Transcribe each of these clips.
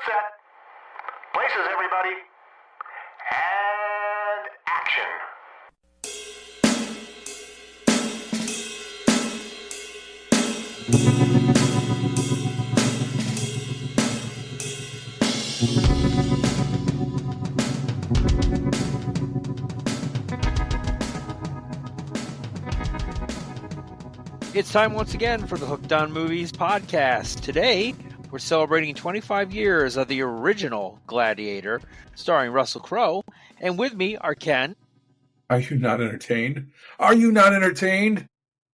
Set. Places, everybody. And action. It's time once again for the Hooked on Movies podcast. Today, we're celebrating 25 years of the original Gladiator, starring Russell Crowe. And with me are Ken. Are you not entertained? Are you not entertained?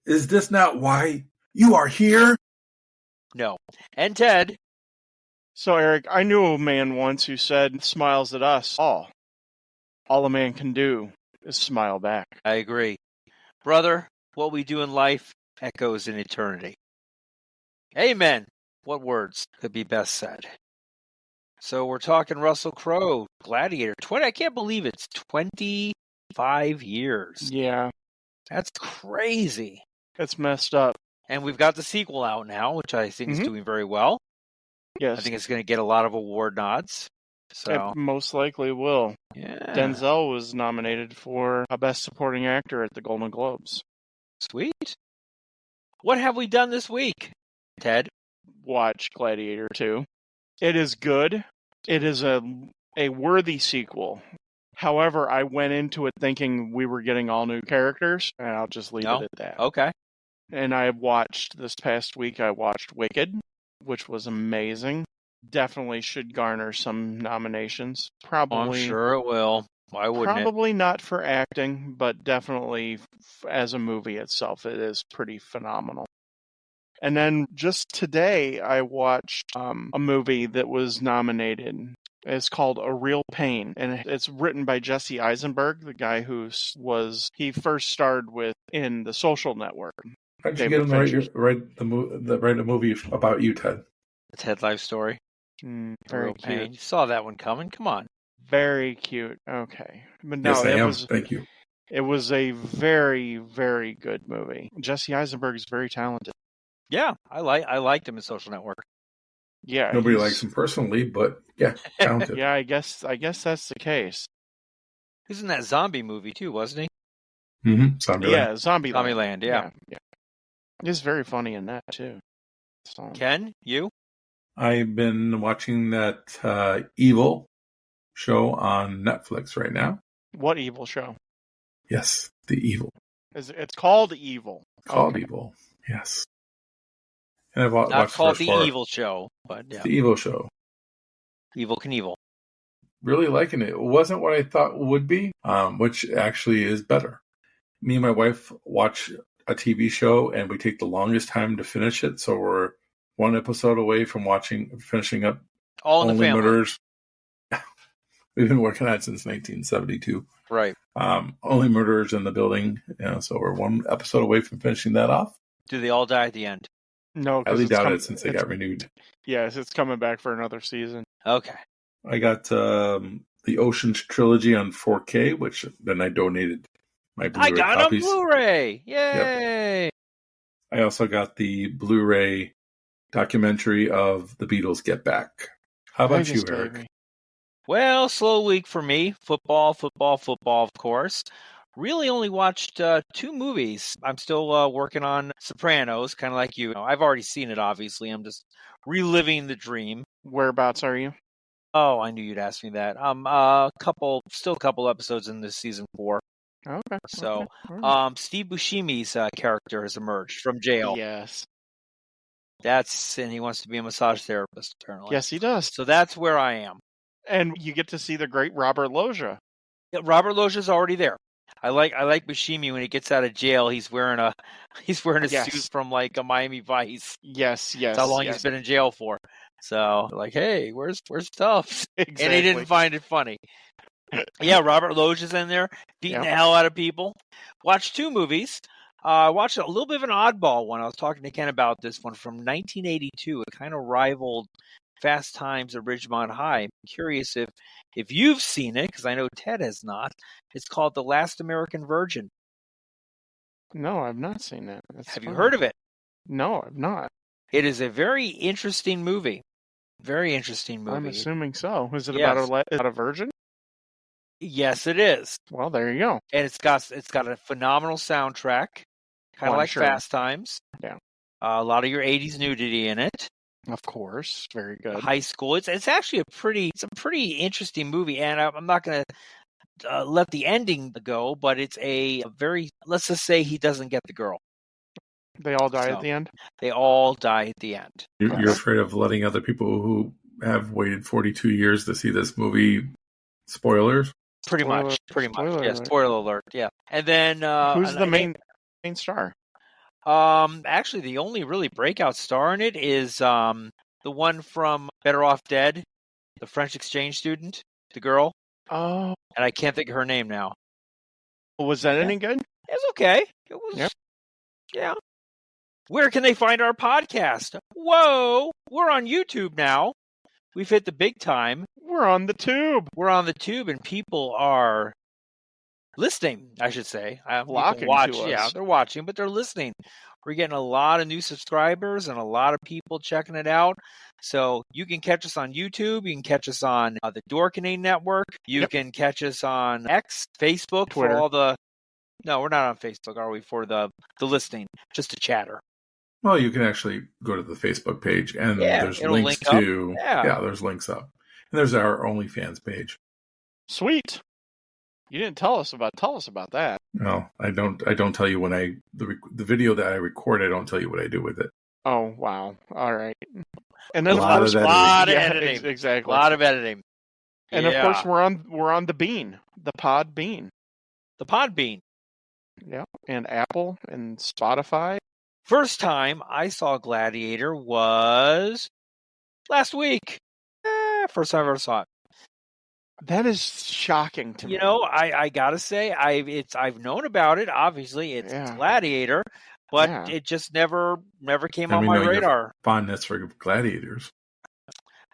Is this not why you are here? No. And Ted. So, Eric, I knew a man once who said, smiles at us all. All a man can do is smile back. I agree. Brother, what we do in life echoes in eternity. Amen. What words could be best said? So we're talking Russell Crowe, Gladiator. I can't believe it's 25 years. Yeah. That's crazy. It's messed up. And we've got the sequel out now, which I think is doing very well. Yes. I think it's going to get a lot of award nods. So It most likely will. yeah. Denzel was nominated for a Best Supporting Actor at the Golden Globes. Sweet. What have we done this week, Ted? Watch Gladiator 2. It is good. It is a worthy sequel. However, I went into it thinking we were getting all new characters, and I'll just leave it at that. Okay. And this past week, I watched Wicked, which was amazing. Definitely should garner some nominations. Probably. I'm sure it will. Why wouldn't Probably not for acting, but definitely as a movie itself, it is pretty phenomenal. And then just today, I watched a movie that was nominated. It's called A Real Pain, and it's written by Jesse Eisenberg, the guy he first starred with in The Social Network. How'd you get him to write a movie about you, Ted? The Ted Life Story. Very Real cute. Pain. You saw that one coming. Come on. Very cute. Okay. But no, Yes, I am. Thank you. It was a very, very good movie. Jesse Eisenberg is very talented. Yeah, I liked him in Social Network. Yeah. Nobody likes him personally, but yeah, talented. Yeah, I guess that's the case. He was in that zombie movie too, wasn't he? Mm-hmm. Zombieland. Yeah. He's very funny in that too. So. Ken, you? I've been watching that Evil show on Netflix right now. What Evil show? Yes, The Evil. It's called Evil. Evil. Yes. And I've not watched called The Evil Show, but yeah. The Evil Show. Evil Knievel. Really liking it. It wasn't what I thought it would be, which actually is better. Me and my wife watch a TV show, and we take the longest time to finish it. So we're one episode away from finishing up All in the Family. Murders. We've been working on it since 1972. Right. Only Murderers in the Building. So we're one episode away from finishing that off. Do they all die at the end? No, I highly doubt it since they got renewed. Yes, it's coming back for another season. Okay. I got the Ocean's trilogy on 4K, which then I donated my Blu-ray I got copies. a Blu-ray! Yay! Yep. I also got the Blu-ray documentary of the Beatles Get Back. How about you, Eric? Well, slow week for me. Football, of course. Really only watched 2 movies. I'm still working on Sopranos, kind of like you. I've already seen it, obviously. I'm just reliving the dream. Whereabouts are you? Oh, I knew you'd ask me that. Still a couple episodes in this season 4. Okay. So, okay. Steve Buscemi's character has emerged from jail. Yes. And he wants to be a massage therapist, apparently. Yes, he does. So that's where I am. And you get to see the great Robert Loggia. Yeah, Robert Loggia's already there. I like Buscemi when he gets out of jail. He's wearing a suit from like a Miami Vice. Yes. That's how long he's been in jail for. So like, hey, where's Tubbs? Exactly. And he didn't find it funny. Yeah, Robert Loggia's in there beating the hell out of people. Watched 2 movies. I watched a little bit of an oddball one. I was talking to Ken about this one from 1982. It kind of rivaled Fast Times at Ridgemont High. I'm curious if you've seen it, because I know Ted has not. It's called The Last American Virgin. No, I've not seen that. Have you heard of it? No, I've not. It is a very interesting movie. Very interesting movie. I'm assuming so. Is it Yes. about a virgin? Yes, it is. Well, there you go. And it's got a phenomenal soundtrack, kind of I'm like sure. Fast Times. Yeah. A lot of your 80s nudity in it. Of course. Very good. High school. It's actually a pretty interesting movie, and I'm not going to let the ending go, but it's a very, let's just say he doesn't get the girl. They all die at the end? They all die at the end. You're afraid of letting other people who have waited 42 years to see this movie spoilers? Pretty much. Yeah, spoiler alert. Yeah. And then who's the main star? Actually, the only really breakout star in it is the one from Better Off Dead, the French exchange student, the girl. Oh. And I can't think of her name now. Was that any good? It was okay. It was. Yep. Yeah. Where can they find our podcast? Whoa, we're on YouTube now. We've hit the big time. We're on the tube. We're on the tube, and people are listening, I should say. Flocking watch, to us. Yeah, they're watching, but they're listening. We're getting a lot of new subscribers and a lot of people checking it out. So you can catch us on YouTube. You can catch us on the Dorkening Network. You can catch us on X, Facebook, Twitter. for all the... No, we're not on Facebook, are we, for the listening, just a chatter. Well, you can actually go to the Facebook page, and there's links to... Yeah, there's links up. And there's our OnlyFans page. Sweet. You didn't tell us about that. No, I don't tell you when the video that I record, I don't tell you what I do with it. Oh, wow. All right. And then a lot of editing. Exactly. A lot of editing. And of course we're on the Bean, the Pod Bean. The Pod Bean. Yeah, and Apple and Spotify. First time I saw Gladiator was last week. First time I ever saw it. That is shocking to me. You know, I gotta say, I've known about it. Obviously, it's Gladiator, but it just never came on my radar. Fondness for gladiators.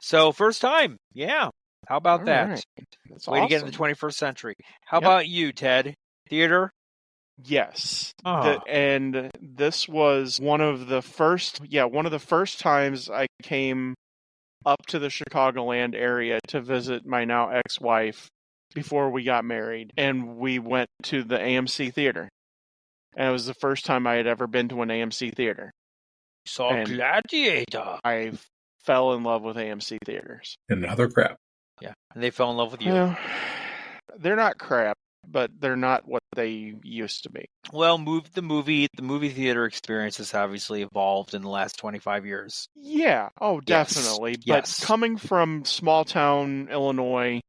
So first time, yeah. How about that? Right. That's Way to get in the 21st century. How about you, Ted? Theater? Yes. Oh. And this was one of the first times I came up to the Chicagoland area to visit my now ex-wife before we got married. And we went to the AMC theater. And it was the first time I had ever been to an AMC theater. Saw Gladiator. I fell in love with AMC theaters. And other crap. Yeah. And they fell in love with you. Well, they're not crap, but they're not what they used to be. Well, the movie theater experience has obviously evolved in the last 25 years. Yeah. Oh, definitely. Yes. But coming from small town Illinois,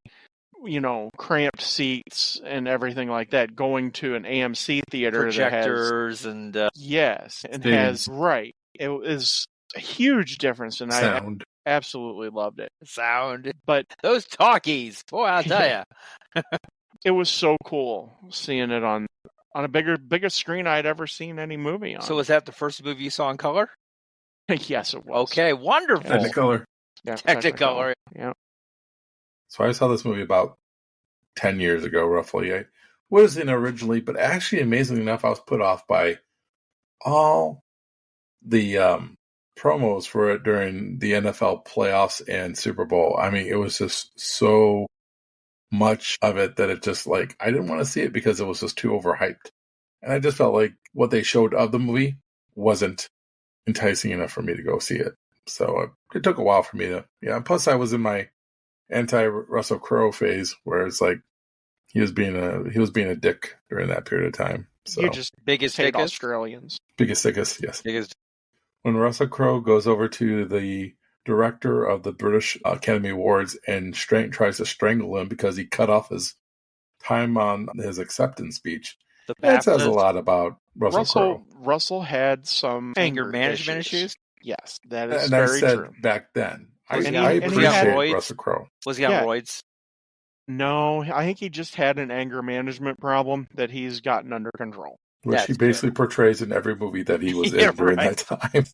you know, cramped seats and everything like that, going to an AMC theater projectors that has, and and has it is a huge difference, and sound. I absolutely loved it. Sound, but those talkies, boy, I'll tell you. It was so cool seeing it on a bigger screen I'd ever seen any movie on. So was that the first movie you saw in color? Yes, it was. Okay, wonderful. Technicolor. Yeah, Technicolor. Yeah. So I saw this movie about 10 years ago, roughly. I wasn't originally, but actually, amazingly enough, I was put off by all the promos for it during the NFL playoffs and Super Bowl. I mean, it was just so much of it that it just I didn't want to see it because it was just too overhyped. And I just felt like what they showed of the movie wasn't enticing enough for me to go see it. So it took a while for me to, plus I was in my anti-Russell Crowe phase where it's like he was being a dick during that period of time. So you just biggest hate Australians. Biggest sickest, yes. Biggest. When Russell Crowe goes over to the director of the British Academy Awards and tries to strangle him because he cut off his time on his acceptance speech. That says a lot about Russell Crowe. Russell had some anger management issues. Yes, that is and very I said true. Back then, I appreciate Russell Crowe. Was he on roids? No, I think he just had an anger management problem that he's gotten under control. Which he basically portrays in every movie that he was in during that time.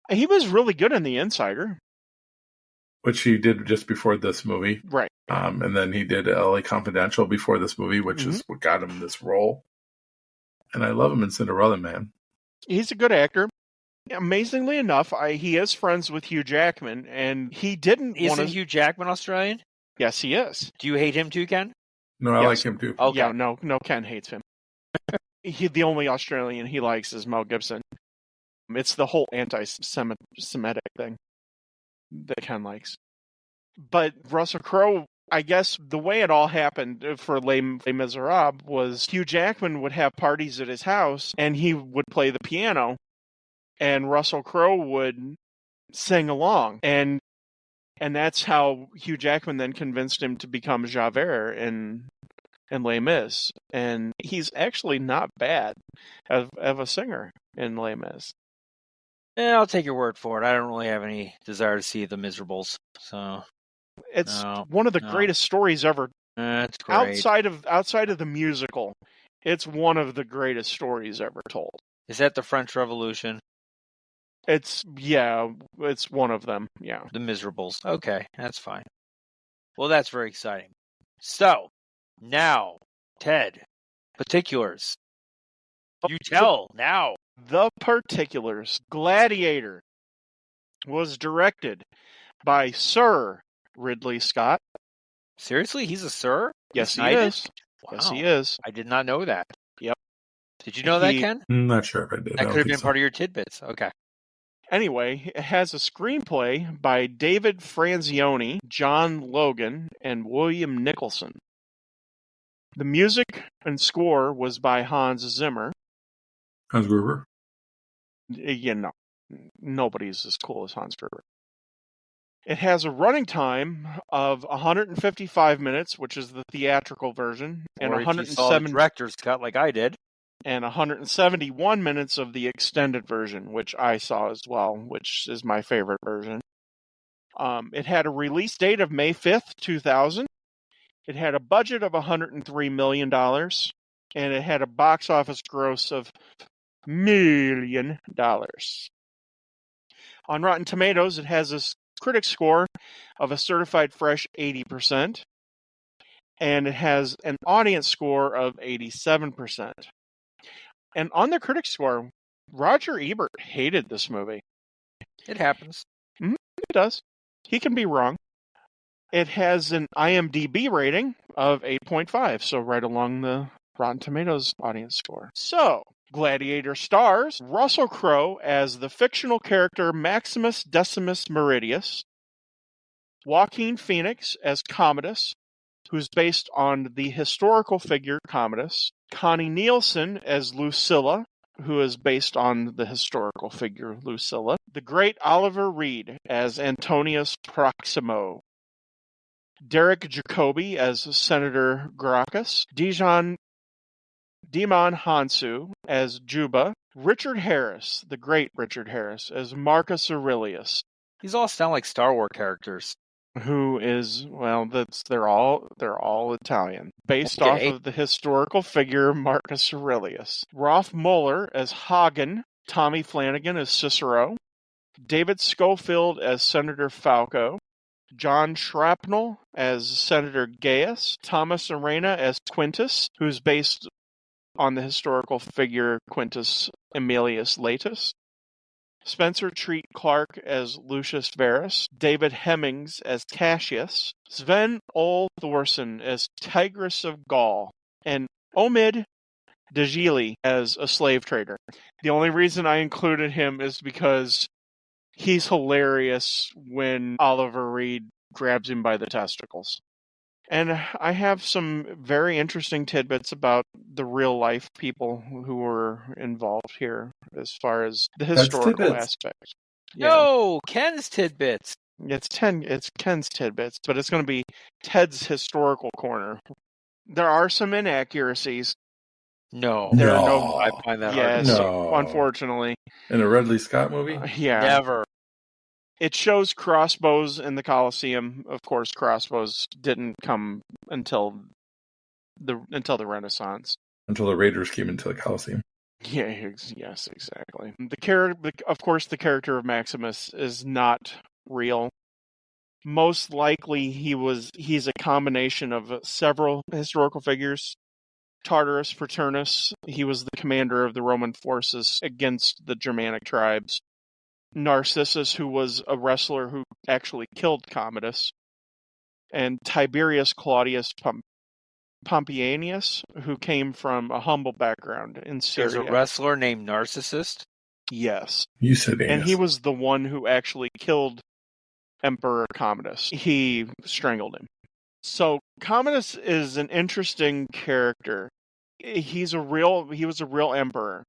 He was really good in The Insider. Which he did just before this movie. Right. And then he did LA Confidential before this movie, which is what got him this role. And I love him in Cinderella Man. He's a good actor. Amazingly enough, he is friends with Hugh Jackman, and he didn't want Isn't to. Hugh Jackman Australian? Yes, he is. Do you hate him too, Ken? No, I Yes. like him too. Okay. Yeah, no, Ken hates him. The only Australian he likes is Mel Gibson. It's the whole anti-Semitic thing that Ken likes. But Russell Crowe, I guess the way it all happened for Les Miserables was Hugh Jackman would have parties at his house, and he would play the piano, and Russell Crowe would sing along, and that's how Hugh Jackman then convinced him to become Javert in Les Mis, and he's actually not bad of a singer in Les Mis. Yeah, I'll take your word for it. I don't really have any desire to see The Miserables, so it's one of the greatest stories ever. That's great. Outside of the musical, it's one of the greatest stories ever told. Is that the French Revolution? It's one of them. Yeah, The Miserables. Okay, that's fine. Well, that's very exciting. So now, Ted, particulars. You tell now. The particulars. Gladiator was directed by Sir Ridley Scott. Seriously, he's a sir? Yes, he Knighted? is. Wow. Yes, he is. I did not know that. Yep. Did you know that, Ken? I'm not sure if I did. That could have been part of your tidbits. Okay. Anyway, it has a screenplay by David Franzioni, John Logan, and William Nicholson. The music and score was by Hans Zimmer. Hans Gruber? Nobody's as cool as Hans Gruber. It has a running time of 155 minutes, which is the theatrical version, and or if you saw the director's cut like I did. And 171 minutes of the extended version, which I saw as well, which is my favorite version. It had a release date of May 5th, 2000. It had a budget of $103 million, and it had a box office gross of $1 million. On Rotten Tomatoes, it has a critic score of a certified fresh 80%, and it has an audience score of 87%. And on the critic score, Roger Ebert hated this movie. It happens. It does. He can be wrong. It has an IMDb rating of 8.5, so right along the Rotten Tomatoes audience score. So, Gladiator stars Russell Crowe as the fictional character Maximus Decimus Meridius, Joaquin Phoenix as Commodus, who's based on the historical figure Commodus, Connie Nielsen as Lucilla, who is based on the historical figure Lucilla, the great Oliver Reed as Antonius Proximo, Derek Jacobi as Senator Gracchus, Demon Hansu as Juba, Richard Harris, the great Richard Harris, as Marcus Aurelius. These all sound like Star Wars characters. Who is, they're all Italian, based off of the historical figure Marcus Aurelius. Rolf Mueller as Hagen, Tommy Flanagan as Cicero, David Schofield as Senator Falco, John Shrapnel as Senator Gaius, Thomas Arena as Quintus, who's based on the historical figure Quintus Aemilius Latus, Spencer Treat Clark as Lucius Verus, David Hemmings as Cassius, Sven Ole Thorson as Tigris of Gaul, and Omid Djalili as a slave trader. The only reason I included him is because he's hilarious when Oliver Reed grabs him by the testicles. And I have some very interesting tidbits about the real life people who were involved here as far as the historical aspect. Yeah. No, Ken's tidbits. It's Ken's tidbits, but it's going to be Ted's historical corner. There are some inaccuracies. No. I find that hard. Yes, unfortunately. In a Ridley Scott movie? Yeah. Never. It shows crossbows in the Colosseum. Of course, crossbows didn't come until the Renaissance. Until the Raiders came into the Colosseum. Yeah, yes, exactly. Of course, the character of Maximus is not real. Most likely, he's a combination of several historical figures. Tartarus Paternus, he was the commander of the Roman forces against the Germanic tribes. Narcissus, who was a wrestler who actually killed Commodus, and Tiberius Claudius Pompeianus, who came from a humble background in Syria. There's a wrestler named Narcissist? Yes. You said anus. And he was the one who actually killed Emperor Commodus. He strangled him. So Commodus is an interesting character. He was a real emperor.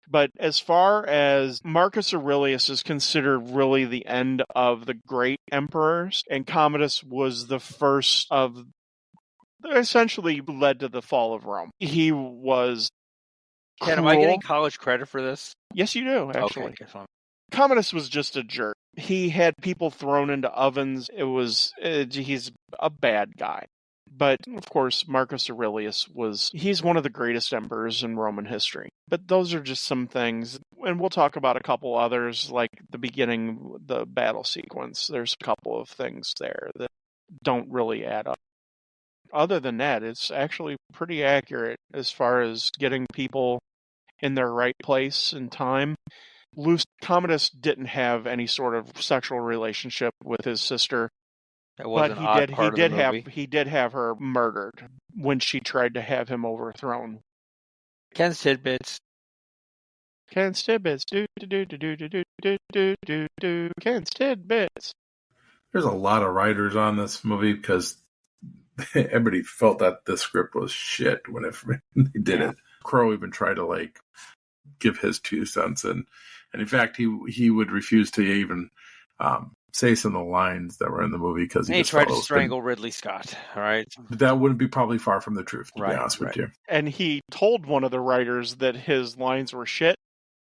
But as far as Marcus Aurelius is considered really the end of the great emperors, and Commodus was the first of, essentially led to the fall of Rome. He was Ken, cruel. am I getting college credit for this? Yes, you do, actually. Okay, fine. Commodus was just a jerk. He had people thrown into ovens. He's a bad guy. But, of course, Marcus Aurelius he's one of the greatest emperors in Roman history. But those are just some things, and we'll talk about a couple others, like the beginning, the battle sequence. There's a couple of things there that don't really add up. Other than that, it's actually pretty accurate as far as getting people in their right place and time. Commodus didn't have any sort of sexual relationship with his sister. That was But an odd part of the movie. he did have her murdered when she tried to have him overthrown. Ken's tidbits. Ken's tidbits. Ken's tidbits. There's a lot of writers on this movie because everybody felt that the script was shit whenever they did it. Crow even tried to give his 2 cents, and in fact he would refuse to even say some of the lines that were in the movie because he tried to strangle Ridley Scott. All right, that wouldn't be probably far from the truth, to be honest with you. And he told one of the writers that his lines were shit,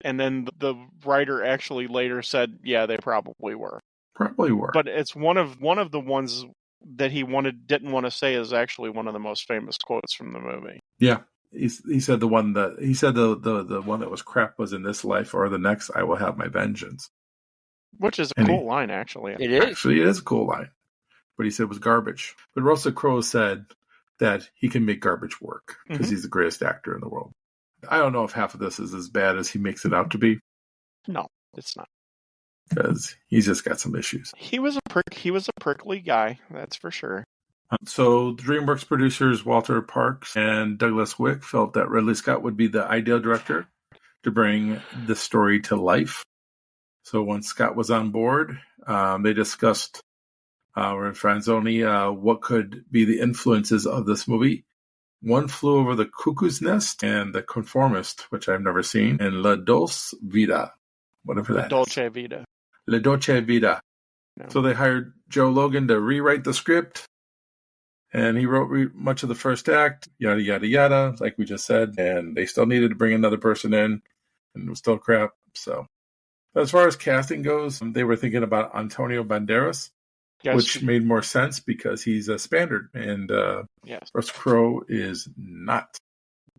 and then the writer actually later said, "Yeah, they probably were." Probably were. But it's one of the ones that he didn't want to say is actually one of the most famous quotes from the movie. Yeah. He said the one that was crap was, in this life or the next I will have my vengeance. Which is a cool line, actually. It is. Actually, it is a cool line. But he said it was garbage. But Russell Crowe said that he can make garbage work because he's the greatest actor in the world. I don't know if half of this is as bad as he makes it out to be. No, it's not. Because he's just got some issues. He was a prickly guy, that's for sure. So DreamWorks producers Walter Parks and Douglas Wick felt that Ridley Scott would be the ideal director to bring the story to life. So once Scott was on board, they discussed with Franzoni what could be the influences of this movie. One Flew Over the Cuckoo's Nest and The Conformist, which I've never seen, and La Dolce Vita, whatever that is. Dolce Vita. La Dolce Vita. No. So they hired Joe Logan to rewrite the script. And he wrote much of the first act, yada, yada, yada, like we just said. And they still needed to bring another person in, and it was still crap. So, as far as casting goes, they were thinking about Antonio Banderas, which made more sense because he's a Spaniard, and Russ Crowe is not.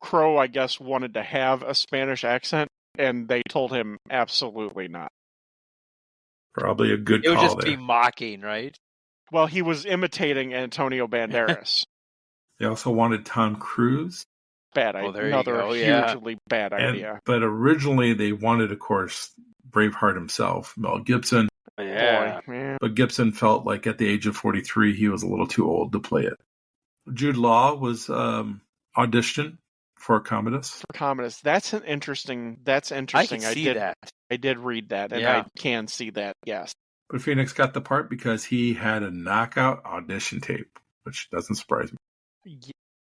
Crowe, I guess, wanted to have a Spanish accent, and they told him absolutely not. Probably a good call there. It would just be mocking, right? Well, he was imitating Antonio Banderas. They also wanted Tom Cruise. Bad idea. Another hugely bad idea. But originally they wanted, of course, Braveheart himself, Mel Gibson. Yeah. Boy, but Gibson felt like at the age of 43, he was a little too old to play it. Jude Law was auditioned for Commodus. That's interesting. I can see that. I did read that, and I can see that, yes. But Phoenix got the part because he had a knockout audition tape, which doesn't surprise me.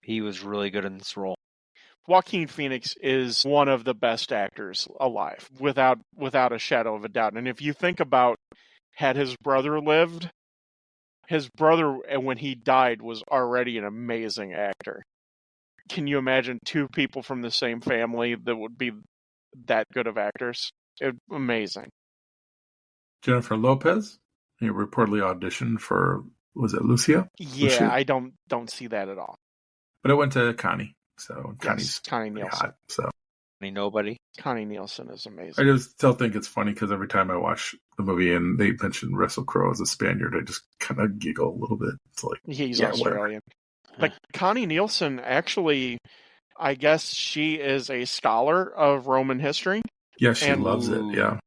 He was really good in this role. Joaquin Phoenix is one of the best actors alive, without a shadow of a doubt. And if you think about, had his brother lived, his brother, when he died, was already an amazing actor. Can you imagine 2 people from the same family that would be that good of actors? Amazing. Jennifer Lopez, he reportedly auditioned for, was it Lucia? Yeah, Lucia? I don't see that at all. But it went to Connie. So Connie Nielsen. Hot, so nobody. Connie Nielsen is amazing. I just still think it's funny because every time I watch the movie and they mention Russell Crowe as a Spaniard, I just kind of giggle a little bit. It's like he's Australian. But Connie Nielsen, actually, I guess she is a scholar of Roman history. Yeah, she loves it. Yeah.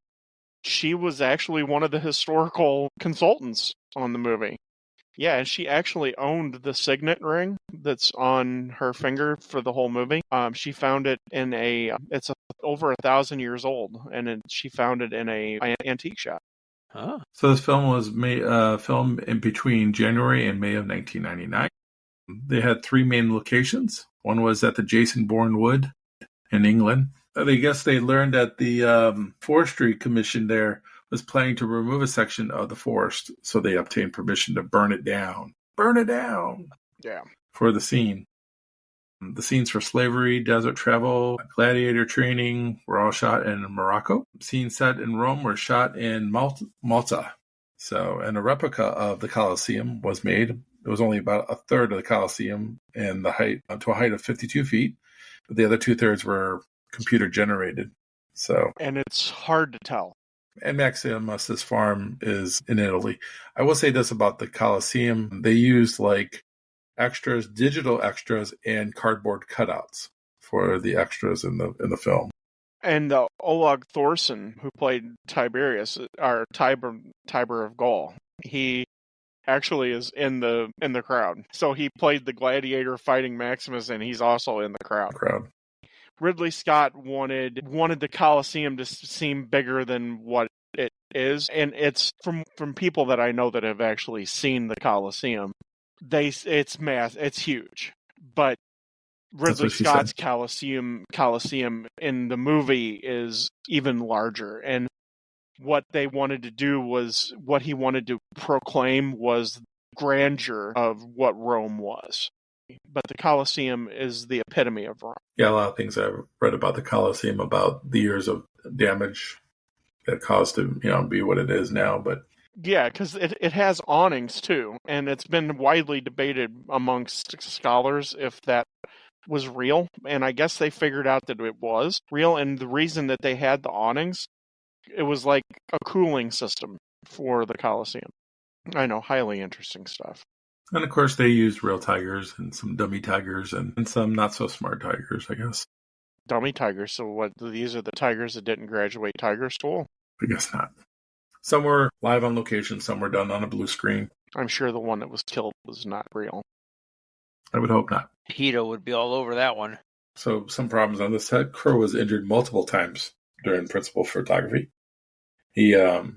she was actually one of the historical consultants on the movie. Yeah, and she actually owned the signet ring that's on her finger for the whole movie. She found it in over 1,000 years old, and she found it in a antique shop. Huh. So this film was filmed in between January and May of 1999. They had 3 main locations. One was at the Jason Bourne Wood in England. I guess they learned that the Forestry Commission there was planning to remove a section of the forest, so they obtained permission to burn it down. Burn it down! Yeah. For the scene. The scenes for slavery, desert travel, gladiator training were all shot in Morocco. Scenes set in Rome were shot in Malta. So, and a replica of the Colosseum was made. It was only about a third of the Colosseum and the height to a height of 52 feet. But the other 2/3 were computer generated. So, and it's hard to tell. And Maximus's farm is in Italy. I will say this about the Colosseum: they used like extras, digital extras, and cardboard cutouts for the extras in the film. And Oleg Thorson, who played Tiberius, or Tiber of Gaul, he actually is in the crowd. So he played the gladiator fighting Maximus, and he's also in the crowd. Ridley Scott wanted the Colosseum to seem bigger than what it is, and it's from people that I know that have actually seen the Colosseum. It's huge, but Ridley Scott's Colosseum in the movie is even larger, and what they wanted to do was what he wanted to proclaim was grandeur of what Rome was. But the Colosseum is the epitome of Rome. Yeah, a lot of things I've read about the Colosseum, about the years of damage that caused it to be what it is now. But yeah, because it has awnings too, and it's been widely debated amongst scholars if that was real, and I guess they figured out that it was real, and the reason that they had the awnings, it was like a cooling system for the Colosseum. I know, highly interesting stuff. And of course they used real tigers and some dummy tigers and some not so smart tigers, I guess. Dummy tigers, so what, these are the tigers that didn't graduate tiger school? I guess not. Some were live on location, some were done on a blue screen. I'm sure the one that was killed was not real. I would hope not. Hito would be all over that one. So some problems on the set. Crowe was injured multiple times during principal photography. He had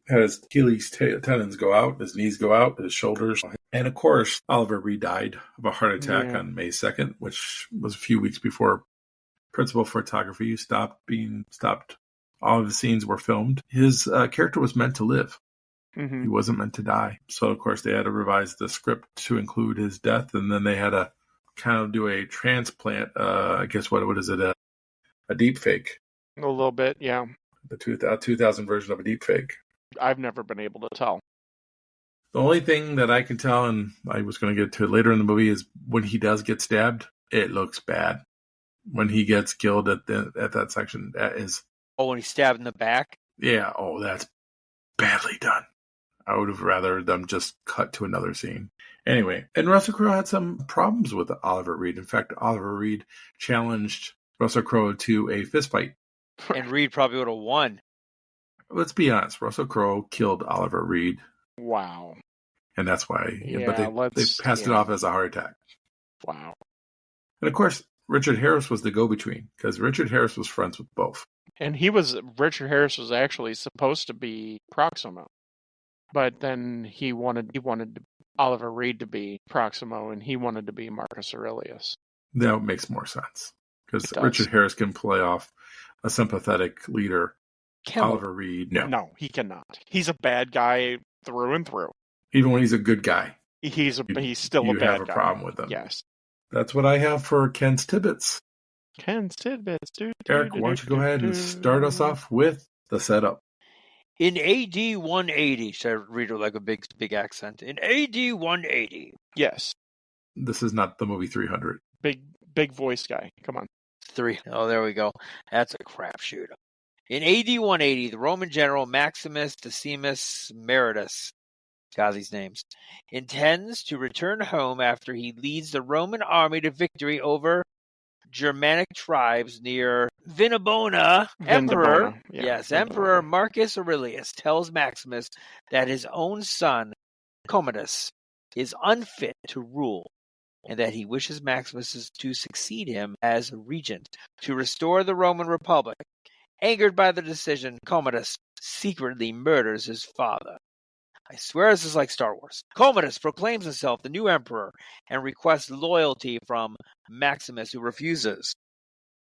his Achilles tendons go out, his knees go out, his shoulders. And of course, Oliver Reed died of a heart attack on May 2nd, which was a few weeks before principal photography stopped. All of the scenes were filmed. His character was meant to live. Mm-hmm. He wasn't meant to die. So, of course, they had to revise the script to include his death, and then they had to kind of do a transplant. I guess what is it? A deep fake. A little bit, yeah. The 2000 version of a deep fake. I've never been able to tell. The only thing that I can tell, and I was going to get to it later in the movie, is when he does get stabbed, it looks bad. When he gets killed at that section, that is... Oh, when he's stabbed in the back? Yeah, that's badly done. I would have rather them just cut to another scene. Anyway, and Russell Crowe had some problems with Oliver Reed. In fact, Oliver Reed challenged Russell Crowe to a fistfight. And Reed probably would have won. Let's be honest, Russell Crowe killed Oliver Reed. Wow. And that's why, yeah, but they passed it off as a heart attack. Wow. And of course, Richard Harris was the go-between, because Richard Harris was friends with both. And Richard Harris was actually supposed to be Proximo. But then he wanted Oliver Reed to be Proximo, and he wanted to be Marcus Aurelius. That makes more sense, because Richard Harris can play off a sympathetic leader. Oliver Reed, no, he cannot. He's a bad guy through and through. Even when he's a good guy, he's still a bad guy. You have a problem with him. Yes, that's what I have for Ken's tidbits. Ken's tidbits. Eric, why don't you go ahead and start us off with the setup? In AD 180, should I read it like a big accent? In AD 180. Yes. This is not the movie 300. Big voice guy. Come on. 3. Oh, there we go. That's a crapshoot. In AD 180, the Roman general Maximus Decimus Meritus, got these names, intends to return home after he leads the Roman army to victory over Germanic tribes near Vindobona, Emperor, Vindobona. Yeah, yes, Vindobona. Emperor Marcus Aurelius tells Maximus that his own son, Commodus, is unfit to rule, and that he wishes Maximus to succeed him as regent to restore the Roman Republic. Angered by the decision, Commodus secretly murders his father. I swear this is like Star Wars. Commodus proclaims himself the new emperor and requests loyalty from Maximus, who refuses.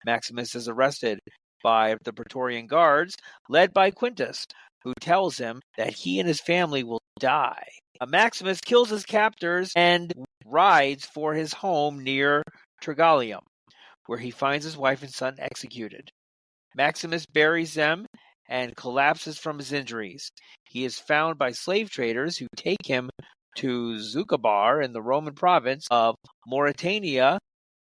Maximus is arrested by the Praetorian Guards, led by Quintus, who tells him that he and his family will die. Maximus kills his captors and rides for his home near Trigalium, where he finds his wife and son executed. Maximus buries them and collapses from his injuries. He is found by slave traders who take him to Zucabar in the Roman province of Mauritania.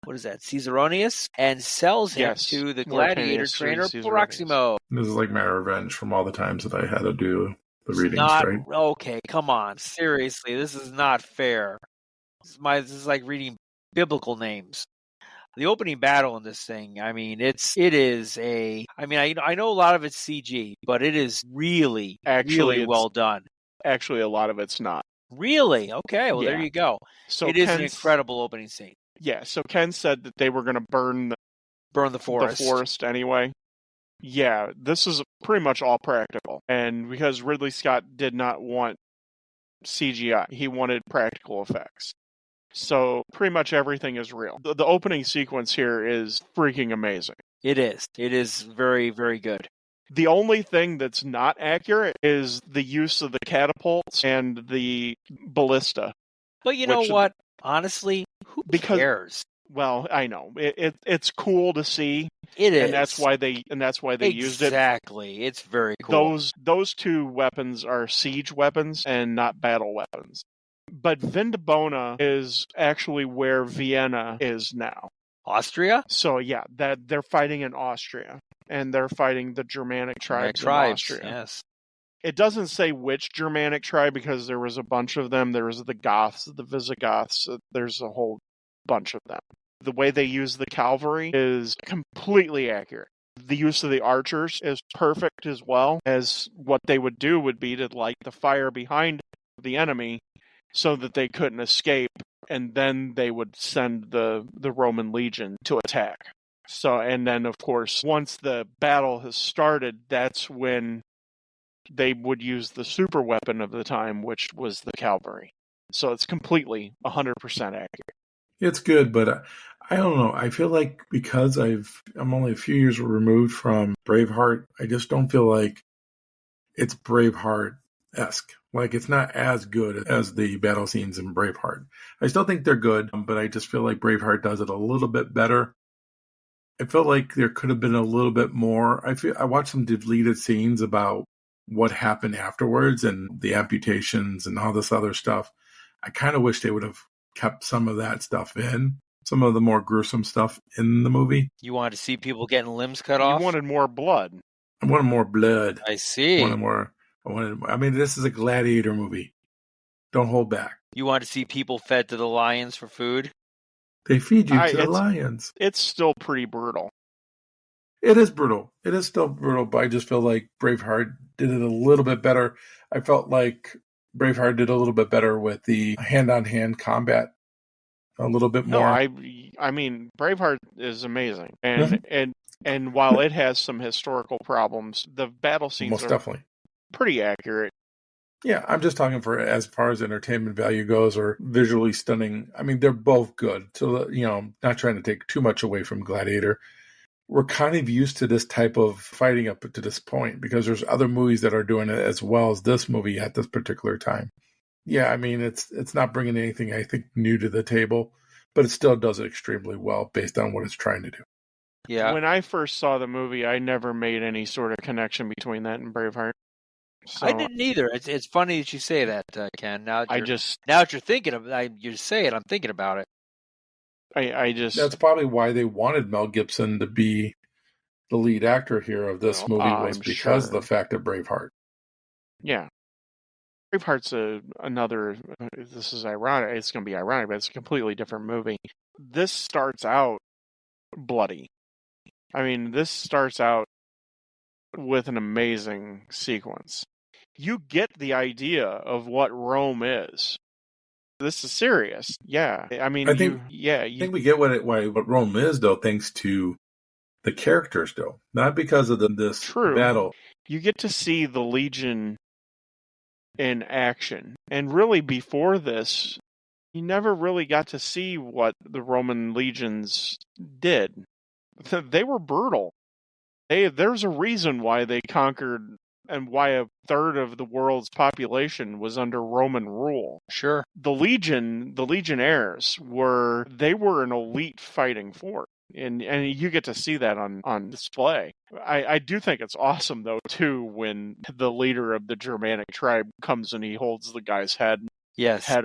What is that, Caesaronius? And sells him Yes, to the gladiator Mauritanius trainer Caesaronius. Proximo. This is like my revenge from all the times that I had to do the It's readings, not right? okay. Come on, seriously, this is not fair. This is like reading biblical names. The opening battle in this thing, I mean, it is a. I mean, I know a lot of it's CG, but it is really, really well done. Actually, a lot of it's not. Really? Okay. Well, there Yeah. you go. So it is an incredible opening scene. Yeah. So Ken said that they were going to burn the forest anyway. Yeah, this is pretty much all practical, and because Ridley Scott did not want CGI, he wanted practical effects. So pretty much everything is real. The opening sequence here is freaking amazing. It is. It is very, very good. The only thing that's not accurate is the use of the catapults and the ballista. But you know what? Honestly, who cares? Well, I know it's cool to see. It is, and that's why they used it. Exactly, it's very cool. Those two weapons are siege weapons and not battle weapons. But Vindobona is actually where Vienna is now. Austria? So yeah, that they're fighting in Austria, and they're fighting the Germanic tribes in Austria. Yes. It doesn't say which Germanic tribe because there was a bunch of them. There was the Goths, the Visigoths. There's a whole bunch of them. The way they use the cavalry is completely accurate. The use of the archers is perfect as well, as what they would do would be to light the fire behind the enemy so that they couldn't escape, and then they would send the Roman legion to attack. So, and then of course, once the battle has started, that's when they would use the super weapon of the time, which was the cavalry. So it's completely 100% accurate. It's good, but I don't know. I feel like because I'm only a few years removed from Braveheart, I just don't feel like it's Braveheart-esque. Like, it's not as good as the battle scenes in Braveheart. I still think they're good, but I just feel like Braveheart does it a little bit better. I felt like there could have been a little bit more. I watched some deleted scenes about what happened afterwards and the amputations and all this other stuff. I kind of wish they would have kept some of that stuff in, some of the more gruesome stuff in the movie. You wanted to see people getting limbs cut off? You wanted more blood. I wanted more blood. I see. I mean, this is a Gladiator movie. Don't hold back. You want to see people fed to the lions for food? They feed you to the lions. It's still pretty brutal. It is brutal. It is still brutal, but I just feel like Braveheart did it a little bit better. I felt like Braveheart did a little bit better with the hand-on-hand combat. A little bit more. I mean, Braveheart is amazing, and while it has some historical problems, the battle scenes are definitely pretty accurate. Yeah, I'm just talking as far as entertainment value goes, or visually stunning. I mean, they're both good. So, not trying to take too much away from Gladiator. We're kind of used to this type of fighting up to this point because there's other movies that are doing it as well as this movie at this particular time. Yeah, I mean, it's not bringing anything, I think, new to the table, but it still does it extremely well based on what it's trying to do. Yeah. When I first saw the movie, I never made any sort of connection between that and Braveheart. So, I didn't either. It's funny that you say that, Ken. Now that you're thinking of it, you say it, I'm thinking about it. That's probably why they wanted Mel Gibson to be the lead actor here of this movie was because of the fact of Braveheart. Yeah. Braveheart's another, this is ironic, it's going to be ironic, but it's a completely different movie. This starts out bloody. I mean, this starts out with an amazing sequence. You get the idea of what Rome is. This is serious. Yeah. I mean, I think we get what Rome is, though, thanks to the characters, though, not because of this True. battle. You get to see the Legion in action. And really, before this, you never really got to see what the Roman legions did. They were brutal. There's a reason why they conquered and why a third of the world's population was under Roman rule. Sure. The Legionnaires were an elite fighting force. And you get to see that on display. I do think it's awesome, though, too, when the leader of the Germanic tribe comes and he holds the guy's head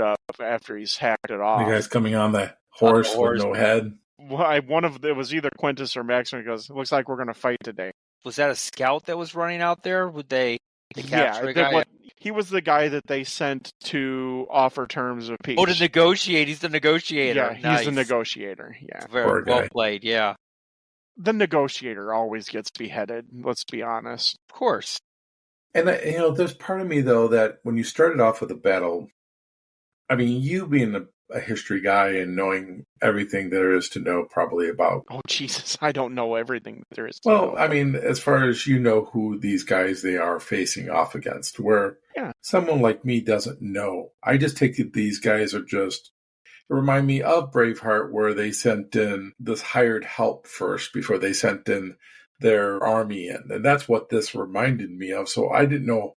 up after he's hacked it off. The guy's coming on the horse with no head. Well, it was either Quintus or Maximus goes, "Looks like we're going to fight today." Was that a scout that was running out there? Would they capture a guy? He was the guy that they sent to offer terms of peace. Oh, to negotiate. He's the negotiator. Yeah, nice. He's the negotiator. Yeah. Very well played, yeah. The negotiator always gets beheaded, let's be honest. Of course. And, there's part of me, though, that when you started off with the battle, I mean, you being a history guy and knowing everything there is to know probably about... Oh, Jesus, I don't know everything there is to know. Well, I mean, as far as you know who these guys they are facing off against, where someone like me doesn't know. I just take it these guys are just... remind me of Braveheart, where they sent in this hired help first before they sent in their army in. And that's what this reminded me of. So I didn't know...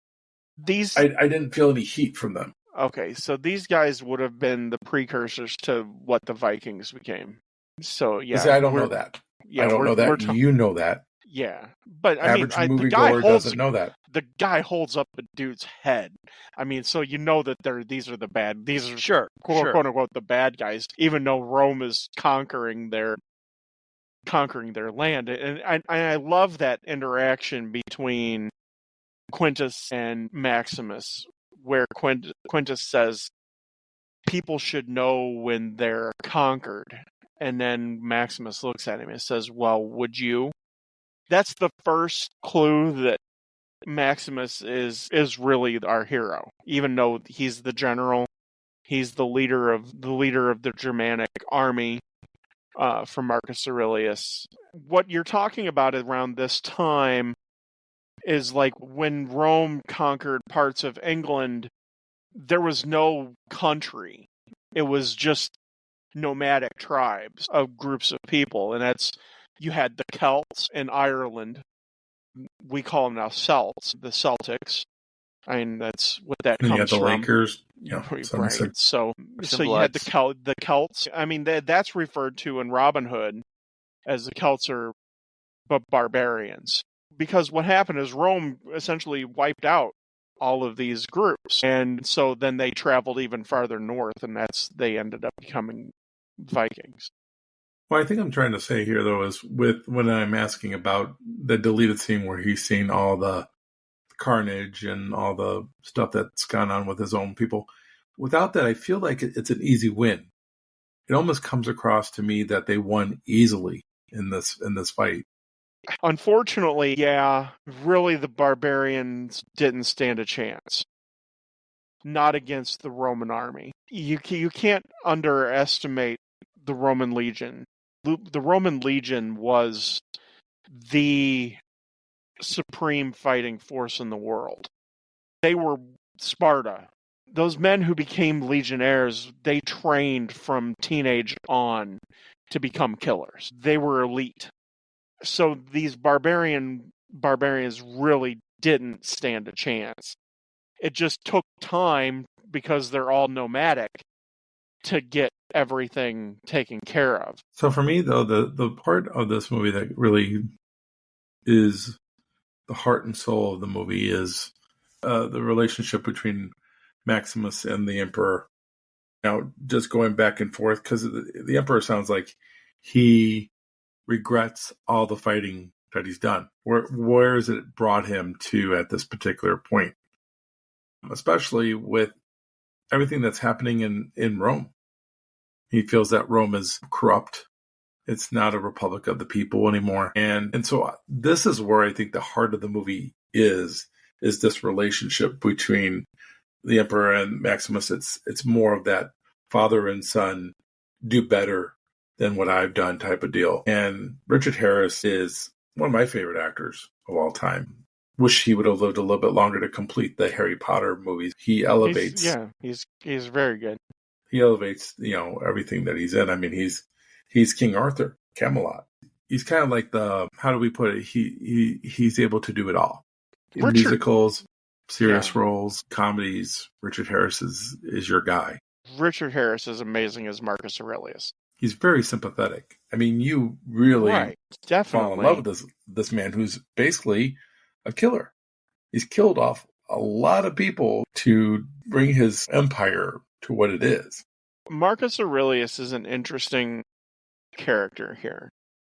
I didn't feel any heat from them. Okay, so these guys would have been the precursors to what the Vikings became. So, yeah. I don't know that. Yeah, I don't know that. You know that. Yeah. But, average moviegoer doesn't know that. The guy holds up a dude's head. I mean, so you know that these are the bad... These are, quote-unquote, the bad guys, even though Rome is conquering their land. And I love that interaction between Quintus and Maximus, where Quintus says people should know when they're conquered. And then Maximus looks at him and says, well, would you? That's the first clue that Maximus is really our hero. Even though he's the general, he's the leader of the Germanic army from Marcus Aurelius. What you're talking about around this time is like when Rome conquered parts of England, there was no country. It was just nomadic tribes of groups of people. And you had the Celts in Ireland. We call them now Celts, the Celtics. I mean, that's what that comes from. You had the Lakers. Yeah, right. So you had the Celts. I mean, that's referred to in Robin Hood as the Celts are barbarians. Because what happened is Rome essentially wiped out all of these groups. And so then they traveled even farther north, and they ended up becoming Vikings. What I think I'm trying to say here, though, is when I'm asking about the deleted scene where he's seen all the carnage and all the stuff that's gone on with his own people, without that, I feel like it's an easy win. It almost comes across to me that they won easily in this fight. Unfortunately, yeah, really the barbarians didn't stand a chance. Not against the Roman army. You can't underestimate the Roman legion. The Roman legion was the supreme fighting force in the world. They were Sparta. Those men who became legionnaires, they trained from teenage on to become killers. They were elite. So these barbarians really didn't stand a chance. It just took time, because they're all nomadic, to get everything taken care of. So for me, though, the part of this movie that really is the heart and soul of the movie is the relationship between Maximus and the Emperor. Now, just going back and forth, because the Emperor sounds like he regrets all the fighting that he's done. Where has it brought him to at this particular point? Especially with everything that's happening in Rome. He feels that Rome is corrupt It's not a republic of the people anymore. And so this is where I think the heart of the movie is this relationship between the Emperor and Maximus. It's more of that father and son do better than what I've done type of deal. And Richard Harris is one of my favorite actors of all time. Wish he would have lived a little bit longer to complete the Harry Potter movies. He elevates. He's very good. He elevates, everything that he's in. I mean, he's King Arthur, Camelot. He's kind of like how do we put it? He's able to do it all. Musicals, serious roles, comedies. Richard Harris is your guy. Richard Harris is amazing as Marcus Aurelius. He's very sympathetic. I mean, you really definitely fall in love with this man who's basically a killer. He's killed off a lot of people to bring his empire to what it is. Marcus Aurelius is an interesting character here.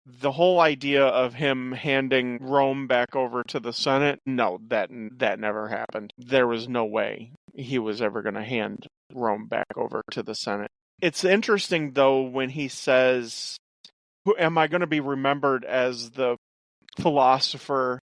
The whole idea of him handing Rome back over to the Senate, no, that never happened. There was no way he was ever going to hand Rome back over to the Senate. It's interesting, though, when he says, am I going to be remembered as the philosopher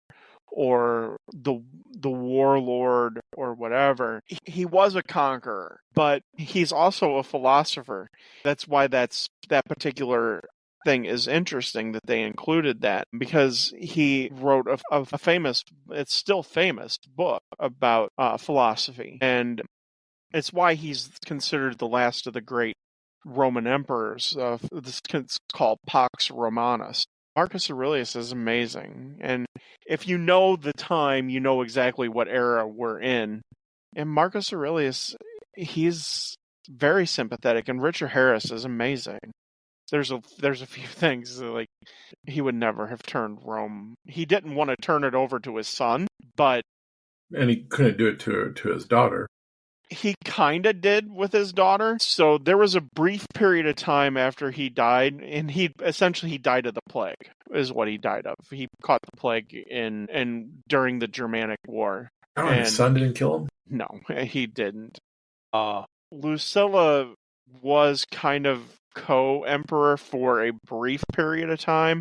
or the warlord or whatever? He was a conqueror, but he's also a philosopher. That's why that particular thing is interesting that they included that, because he wrote a famous, it's still famous, book about philosophy, and it's why he's considered the last of the great Roman emperors. This is called Pax Romanus. Marcus Aurelius is amazing, and if you know the time, you know exactly what era we're in. And Marcus Aurelius, he's very sympathetic, and Richard Harris is amazing. There's a few things like he would never have turned Rome. He didn't want to turn it over to his son, and he couldn't do it to his daughter. He kind of did with his daughter. So there was a brief period of time after he died, and he died of the plague, is what he died of. He caught the plague during the Germanic War. And his son didn't kill him? No, he didn't. Lucilla was kind of co-emperor for a brief period of time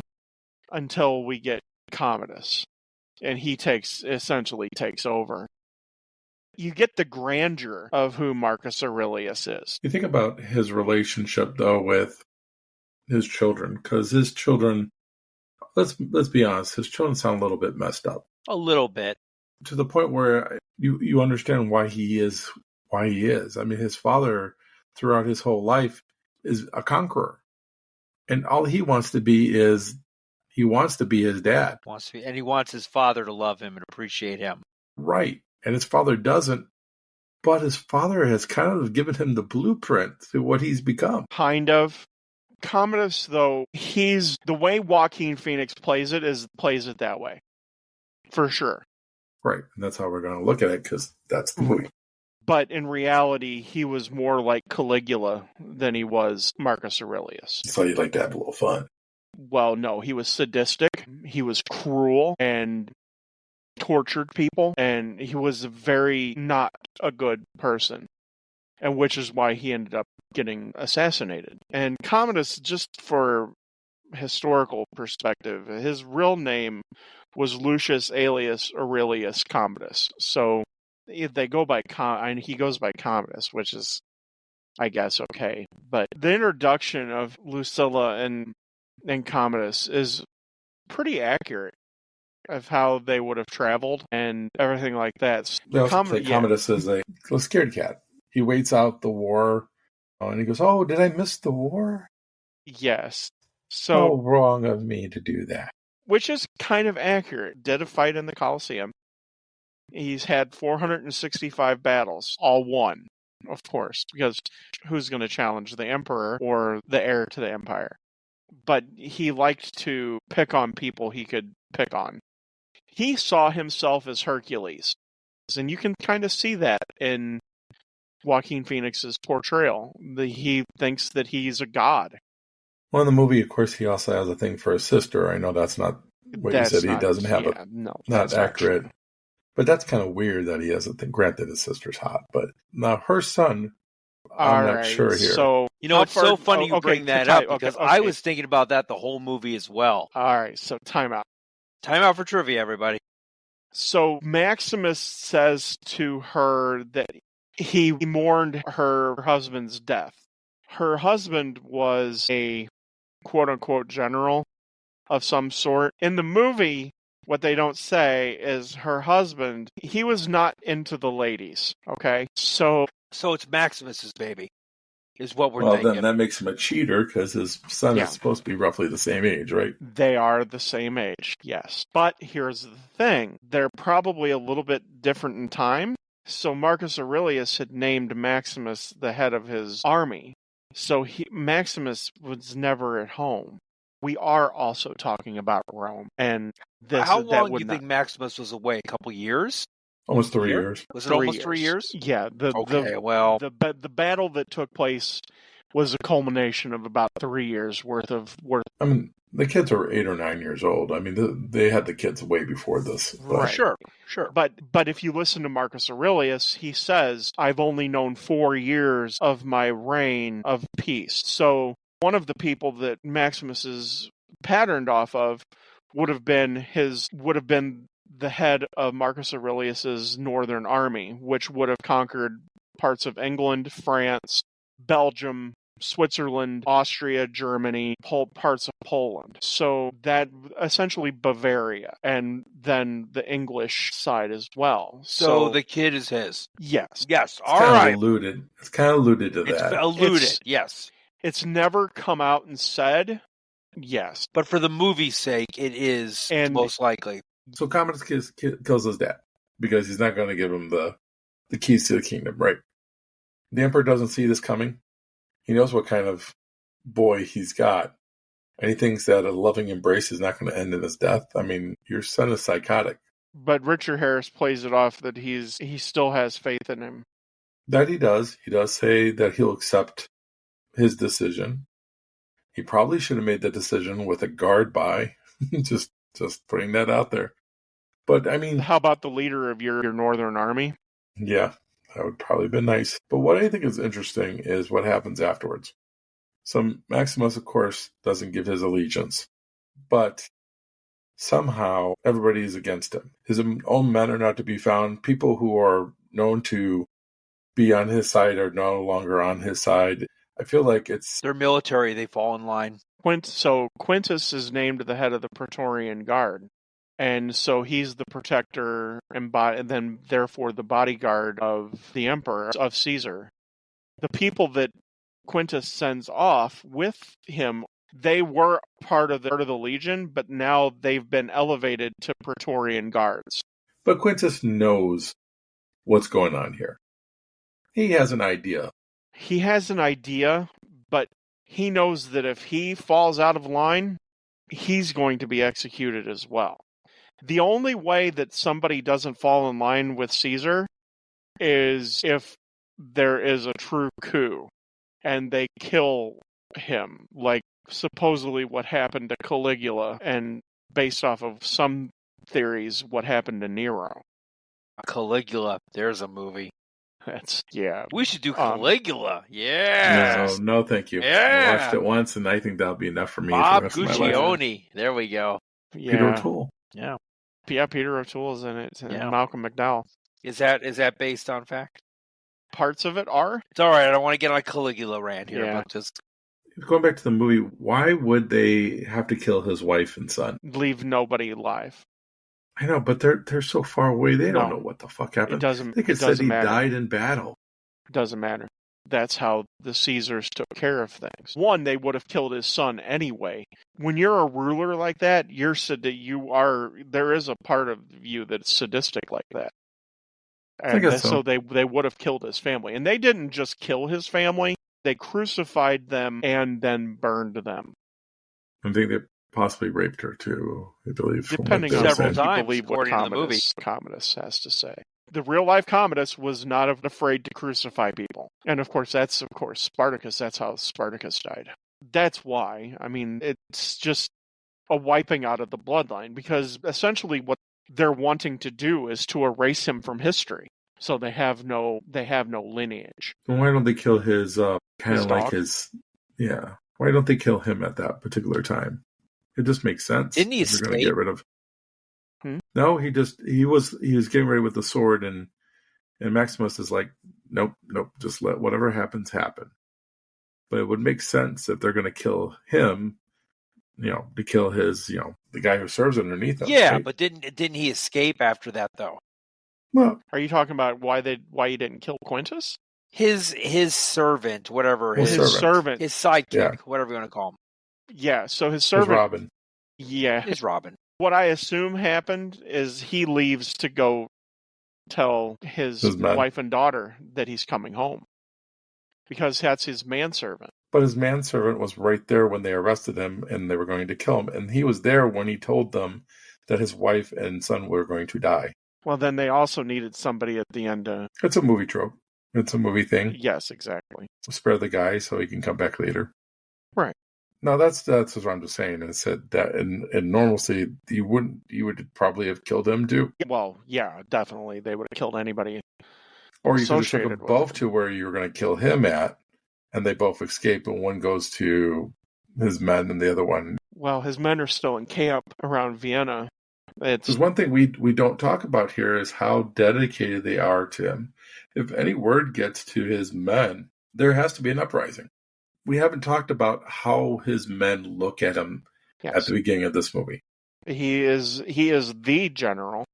until we get Commodus, and he essentially takes over. You get the grandeur of who Marcus Aurelius is. You think about his relationship, though, with his children, because his children, let's be honest, his children sound a little bit messed up. A little bit. To the point where you understand why he is. I mean, his father, throughout his whole life, is a conqueror. And all he wants to be is, he wants to be his dad. And he wants his father to love him and appreciate him. Right. And his father doesn't. But his father has kind of given him the blueprint to what he's become. Kind of. Commodus, though, the way Joaquin Phoenix plays it that way. For sure. Right. And that's how we're going to look at it, because that's the movie. But in reality, he was more like Caligula than he was Marcus Aurelius. So you'd like to have a little fun. Well, no, he was sadistic, he was cruel, and tortured people, and he was very not a good person, and which is why he ended up getting assassinated. And Commodus, just for historical perspective, his real name was Lucius alias Aurelius Commodus. So they go by he goes by Commodus, which is, I guess, okay. But the introduction of Lucilla and Commodus is pretty accurate of how they would have traveled and everything like that. They also play Commodus as a scared cat. He waits out the war, and he goes, "Oh, did I miss the war?" Yes. So how wrong of me to do that. Which is kind of accurate. Did a fight in the Colosseum. He's had 465 battles, all won, of course, because who's going to challenge the emperor or the heir to the empire? But he liked to pick on people he could pick on. He saw himself as Hercules, and you can kind of see that in Joaquin Phoenix's portrayal. He thinks that he's a god. Well, in the movie, of course, he also has a thing for his sister. I know that's not what you said. He doesn't have it. No, not accurate. But that's kind of weird that he has a thing. Granted, his sister's hot, but now her son, I'm All not right, sure here. So it's so funny you bring that up because I was thinking about that the whole movie as well. All right, so time out. Time out for trivia, everybody. So Maximus says to her that he mourned her husband's death. Her husband was a quote-unquote general of some sort. In the movie, what they don't say is her husband, he was not into the ladies, okay? So it's Maximus's baby, is what we're well, thinking. then that makes him a cheater because his son is supposed to be roughly the same age, right? They are the same age, yes. But here's the thing. They're probably a little bit different in time. So Marcus Aurelius had named Maximus the head of his army. So Maximus was never at home. We are also talking about Rome. And how long do you think Maximus was away? A couple years? Almost 3 years. Was it almost 3 years? Yeah. The battle that took place was a culmination of about 3 years worth of. I mean, the kids are 8 or 9 years old. I mean, they had the kids way before this. Right. Sure. But if you listen to Marcus Aurelius, he says, I've only known 4 years of my reign of peace. So one of the people that Maximus is patterned off of would have been the head of Marcus Aurelius's northern army, which would have conquered parts of England, France, Belgium, Switzerland, Austria, Germany, parts of Poland. So that essentially Bavaria, and then the English side as well. So the kid is his. Yes. All right. It's kind of alluded to that. It's alluded, yes. It's never come out and said, yes. But for the movie's sake, it is most likely. So Commodus kills his dad because he's not going to give him the keys to the kingdom, right? The emperor doesn't see this coming. He knows what kind of boy he's got. And he thinks that a loving embrace is not going to end in his death. I mean, your son is psychotic. But Richard Harris plays it off that he still has faith in him. That he does. He does say that he'll accept his decision. He probably should have made the decision with a guard by. just putting that out there. But, I mean... How about the leader of your northern army? Yeah, that would probably have been nice. But what I think is interesting is what happens afterwards. So Maximus, of course, doesn't give his allegiance. But somehow everybody is against him. His own men are not to be found. People who are known to be on his side are no longer on his side. I feel like they're military. They fall in line. So Quintus is named the head of the Praetorian Guard. And so he's the protector and then therefore the bodyguard of the emperor, of Caesar. The people that Quintus sends off with him, they were part of the legion, but now they've been elevated to Praetorian Guards. But Quintus knows what's going on here. He has an idea. He has an idea, but he knows that if he falls out of line, he's going to be executed as well. The only way that somebody doesn't fall in line with Caesar is if there is a true coup and they kill him, like supposedly what happened to Caligula, and based off of some theories, what happened to Nero. Caligula, there's a movie. We should do Caligula. Yeah. No, thank you. Yeah. I watched it once, and I think that'll be enough for me. Bob for the rest of my life. Guccione. There we go. Yeah. Peter O'Toole. Yeah. Yeah, Peter O'Toole's in it. And Malcolm McDowell. Is that based on fact? Parts of it are. It's all right. I don't want to get on a Caligula rant here, but just going back to the movie. Why would they have to kill his wife and son? Leave nobody alive. I know, but they're so far away. They don't know what the fuck happened. They could say he died in battle. It doesn't matter. That's how the Caesars took care of things. One, they would have killed his son anyway. When you're a ruler like that, there is a part of you that's sadistic like that. And so they would have killed his family. And they didn't just kill his family, they crucified them and then burned them. I think they possibly raped her too, I believe. Depending on several times, you believe what Commodus has to say. The real-life Commodus was not afraid to crucify people. And, of course, Spartacus. That's how Spartacus died. That's why. I mean, it's just a wiping out of the bloodline, because essentially what they're wanting to do is to erase him from history. So they have no lineage. Then why don't they kill his kind His of like dog? his yeah? Why don't they kill him at that particular time? It just makes sense. Didn't he if they're going to escape? get rid of. Hmm? No, he was getting ready with the sword, and Maximus is like, nope, just let whatever happens happen. But it would make sense if they're going to kill him, to kill his, the guy who serves underneath him. Yeah, right? but didn't he escape after that though? Well, Are you talking about why you didn't kill Quintus? His servant, whatever, Well, His servant. his sidekick, Yeah. whatever you want to call him, Yeah, so his his servant. Robin. Yeah. is Robin. What I assume happened is he leaves to go tell his men. wife and daughter that he's coming home. Because that's his manservant. But his manservant was right there when they arrested him and they were going to kill him. And he was there when he told them that his wife and son were going to die. Well, then they also needed somebody at the end to... It's a movie trope. It's a movie thing. Yes, exactly. Spare the guy so he can come back later. Right. No, that's what I'm just saying. I said that in normalcy, you would probably have killed him too. Well, yeah, definitely. They would have killed anybody. Or you could have took associated them with both him. to where you were going to kill him at, and they both escape, and one goes to his men and the other one. Well, his men are still in camp around Vienna. There's one thing we don't talk about here is how dedicated they are to him. If any word gets to his men, there has to be an uprising. We haven't talked about how his men look at him at the beginning of this movie. He is the general.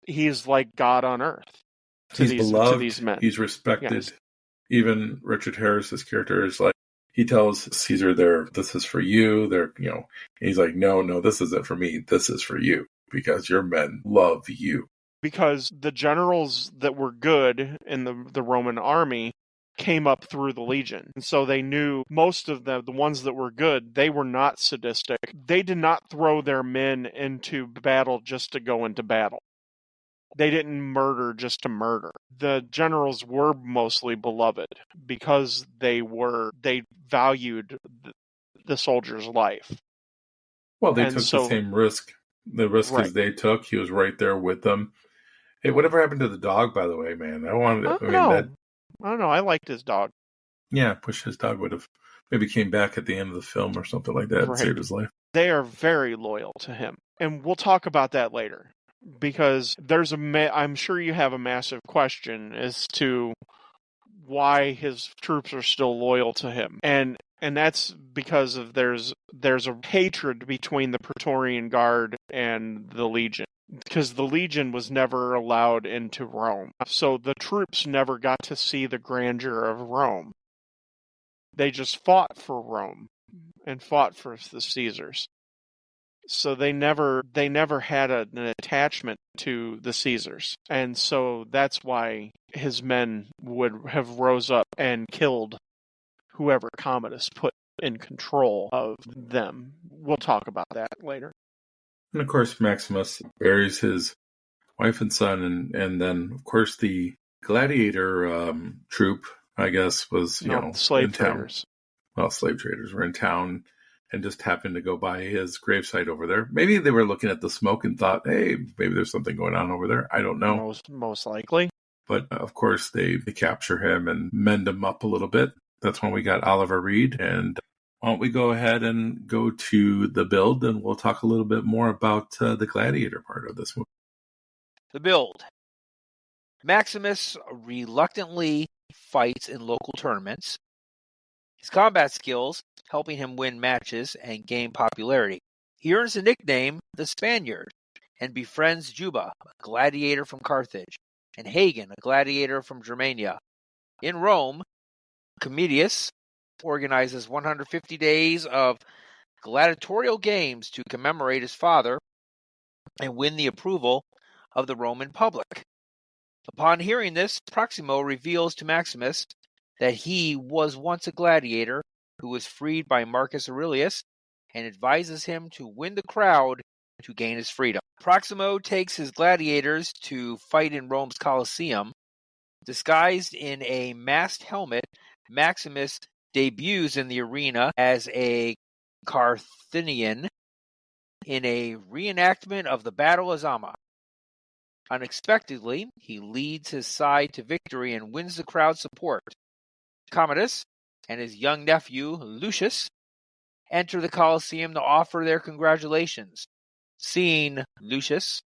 He's like God on earth. He's beloved. To these men. He's respected. Yes. Even Richard Harris's character is like, he tells Caesar, this is for you. And he's like, no, this isn't for me. This is for you because your men love you. Because the generals that were good in the Roman army came up through the legion. And so they knew most of them, the ones that were good, they were not sadistic. They did not throw their men into battle just to go into battle. They didn't murder just to murder. The generals were mostly beloved because they valued the soldier's life. Well, they took the same risk. The risk as they took, he was right there with them. Hey, whatever happened to the dog, by the way, man? I don't know. I liked his dog. Yeah, wish his dog would have maybe came back at the end of the film or something like that and saved his life. They are very loyal to him. And we'll talk about that later. Because I'm sure you have a massive question as to why his troops are still loyal to him. And that's because of there's a hatred between the Praetorian Guard and the Legion. Because the Legion was never allowed into Rome. So the troops never got to see the grandeur of Rome. They just fought for Rome and fought for the Caesars. So they never had an attachment to the Caesars. And so that's why his men would have rose up and killed whoever Commodus put in control of them. We'll talk about that later. And of course, Maximus buries his wife and son, and then, of course, the Gladiator troop, I guess, was, slave traders. Well, slave traders were in town and just happened to go by his gravesite over there. Maybe they were looking at the smoke and thought, hey, maybe there's something going on over there. I don't know. Most likely. But, of course, they capture him and mend him up a little bit. That's when we got Oliver Reed. And why don't we go ahead and go to the build, and we'll talk a little bit more about the Gladiator part of this movie. The build. Maximus reluctantly fights in local tournaments. His combat skills helping him win matches and gain popularity. He earns the nickname the Spaniard and befriends Juba, a gladiator from Carthage, and Hagen, a gladiator from Germania. In Rome, Commodius organizes 150 days of gladiatorial games to commemorate his father and win the approval of the Roman public. Upon hearing this, Proximo reveals to Maximus that he was once a gladiator who was freed by Marcus Aurelius and advises him to win the crowd to gain his freedom. Proximo takes his gladiators to fight in Rome's Colosseum. Disguised in a masked helmet, Maximus debuts in the arena as a Carthaginian in a reenactment of the Battle of Zama. Unexpectedly, he leads his side to victory and wins the crowd's support. Commodus and his young nephew, Lucius, enter the Colosseum to offer their congratulations. Seeing Lucius,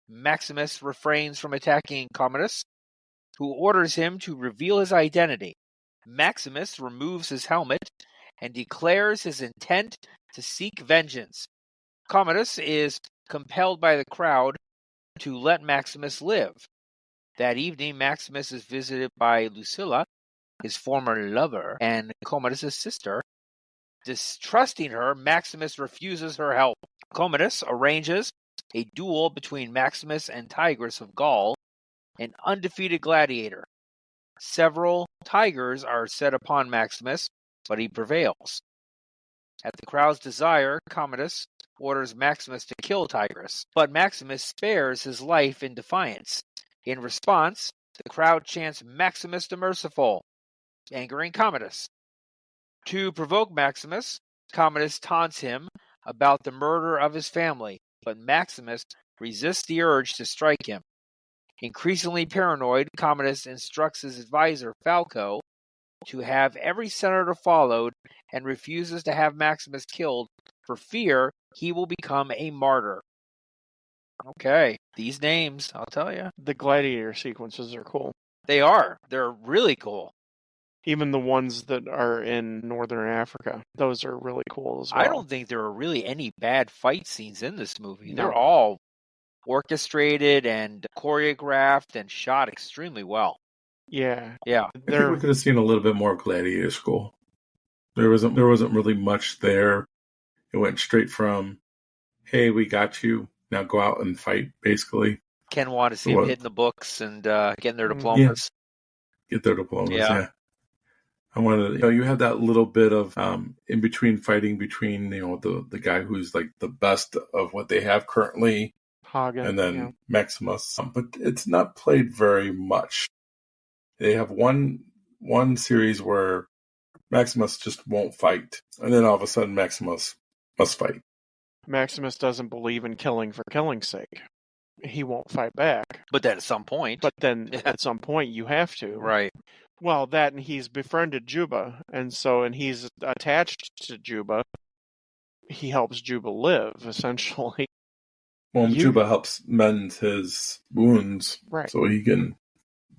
Maximus refrains from attacking Commodus, who orders him to reveal his identity. Maximus removes his helmet and declares his intent to seek vengeance. Commodus is compelled by the crowd to let Maximus live. That evening, Maximus is visited by Lucilla, his former lover, and Commodus' sister. Distrusting her, Maximus refuses her help. Commodus arranges a duel between Maximus and Tigris of Gaul, an undefeated gladiator. Several tigers are set upon Maximus, but he prevails. At the crowd's desire, Commodus orders Maximus to kill Tigris, but Maximus spares his life in defiance. In response, the crowd chants Maximus the Merciful, angering Commodus. To provoke Maximus, Commodus taunts him about the murder of his family, but Maximus resists the urge to strike him. Increasingly paranoid, Commodus instructs his advisor, Falco, to have every senator followed and refuses to have Maximus killed for fear he will become a martyr. Okay, these names, I'll tell you. The gladiator sequences are cool. They are. They're really cool. Even the ones that are in Northern Africa, those are really cool as well. I don't think there are really any bad fight scenes in this movie. No. They're all orchestrated and choreographed and shot extremely well. Yeah. Yeah. I think we could have seen a little bit more Gladiator School. There wasn't really much there. It went straight from, hey, we got you, now go out and fight, basically. Ken wanted to see them hitting the books and getting their diplomas. Yeah. Get their diplomas, yeah. I wanted, you have that little bit of in between fighting between, the guy who's like the best of what they have currently, Hagen, and then Maximus, but it's not played very much. They have one series where Maximus just won't fight, and then all of a sudden Maximus must fight. Maximus doesn't believe in killing for killing's sake. He won't fight back. But then at some point. At some point you have to. Right. Well, and he's befriended Juba, and he's attached to Juba. He helps Juba live, essentially. Well, Juba helps mend his wounds, right, so he can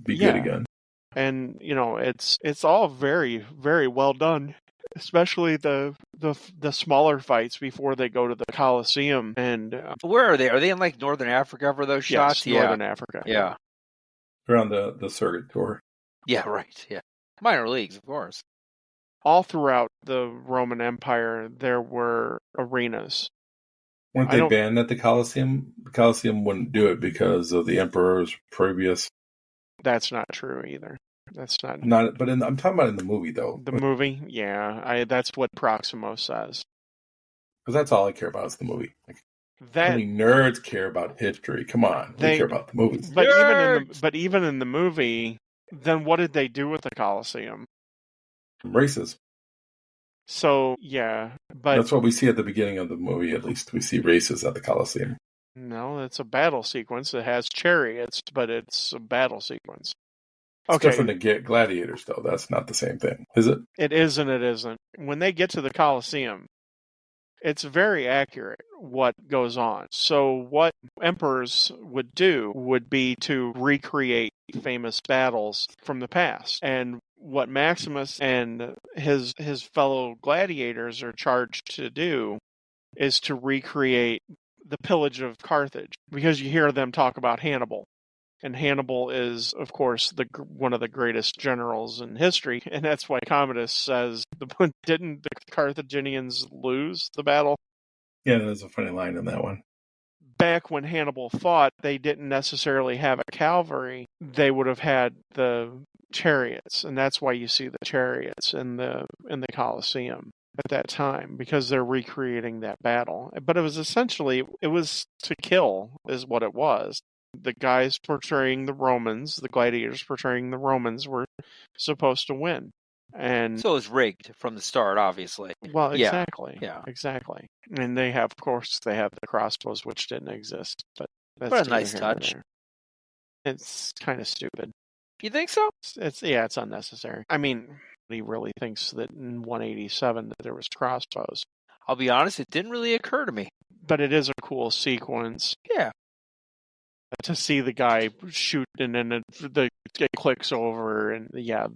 be good again. And it's all very, very well done, especially the smaller fights before they go to the Colosseum. And where are they? Are they in like Northern Africa for those shots? Yes, Northern Africa. Yeah, they're on the circuit tour. Yeah, right. Yeah, minor leagues, of course. All throughout the Roman Empire, there were arenas. Weren't they banned at the Colosseum? The Colosseum wouldn't do it because of the emperor's previous. That's not true either. That's not. But I'm talking about in the movie, though. The movie, yeah, that's what Proximo says. Because that's all I care about is the movie. Only nerds care about history. Come on, they care about the movies. But even in the movie, then what did they do with the Colosseum? Races. So yeah, but that's what we see at the beginning of the movie. At least we see races at the Colosseum. No, it's a battle sequence. It has chariots, but it's a battle sequence. It's different to get gladiators, though. That's not the same thing, is it? It is and it isn't. When they get to the Colosseum, it's very accurate what goes on. So what emperors would do would be to recreate famous battles from the past. And what Maximus and his fellow gladiators are charged to do is to recreate the pillage of Carthage, because you hear them talk about Hannibal. And Hannibal is, of course, one of the greatest generals in history, and that's why Commodus says, didn't the Carthaginians lose the battle? Yeah, there's a funny line in that one. Back when Hannibal fought, they didn't necessarily have a cavalry. They would have had the chariots, and that's why you see the chariots in the Colosseum at that time, because they're recreating that battle. But it was to kill is what it was. The guys portraying the Romans, the gladiators portraying the Romans, were supposed to win. And so it was rigged from the start, obviously. Well, exactly. Yeah. Exactly. And they have the crossbows, which didn't exist. But that's a nice touch. It's kind of stupid. You think so? It's unnecessary. I mean, he really thinks that in 187 that there was crossbows. I'll be honest, it didn't really occur to me. But it is a cool sequence. Yeah. To see the guy shoot and then it clicks over and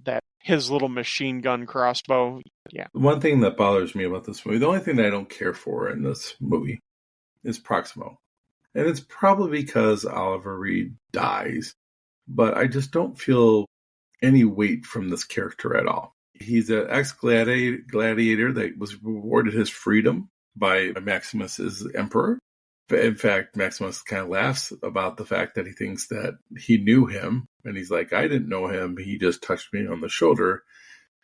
that his little machine gun crossbow. Yeah. One thing that bothers me about this movie, the only thing that I don't care for in this movie is Proximo. And it's probably because Oliver Reed dies, but I just don't feel any weight from this character at all. He's an ex-gladiator that was rewarded his freedom by Maximus as emperor. In fact, Maximus kind of laughs about the fact that he thinks that he knew him. And he's like, I didn't know him. He just touched me on the shoulder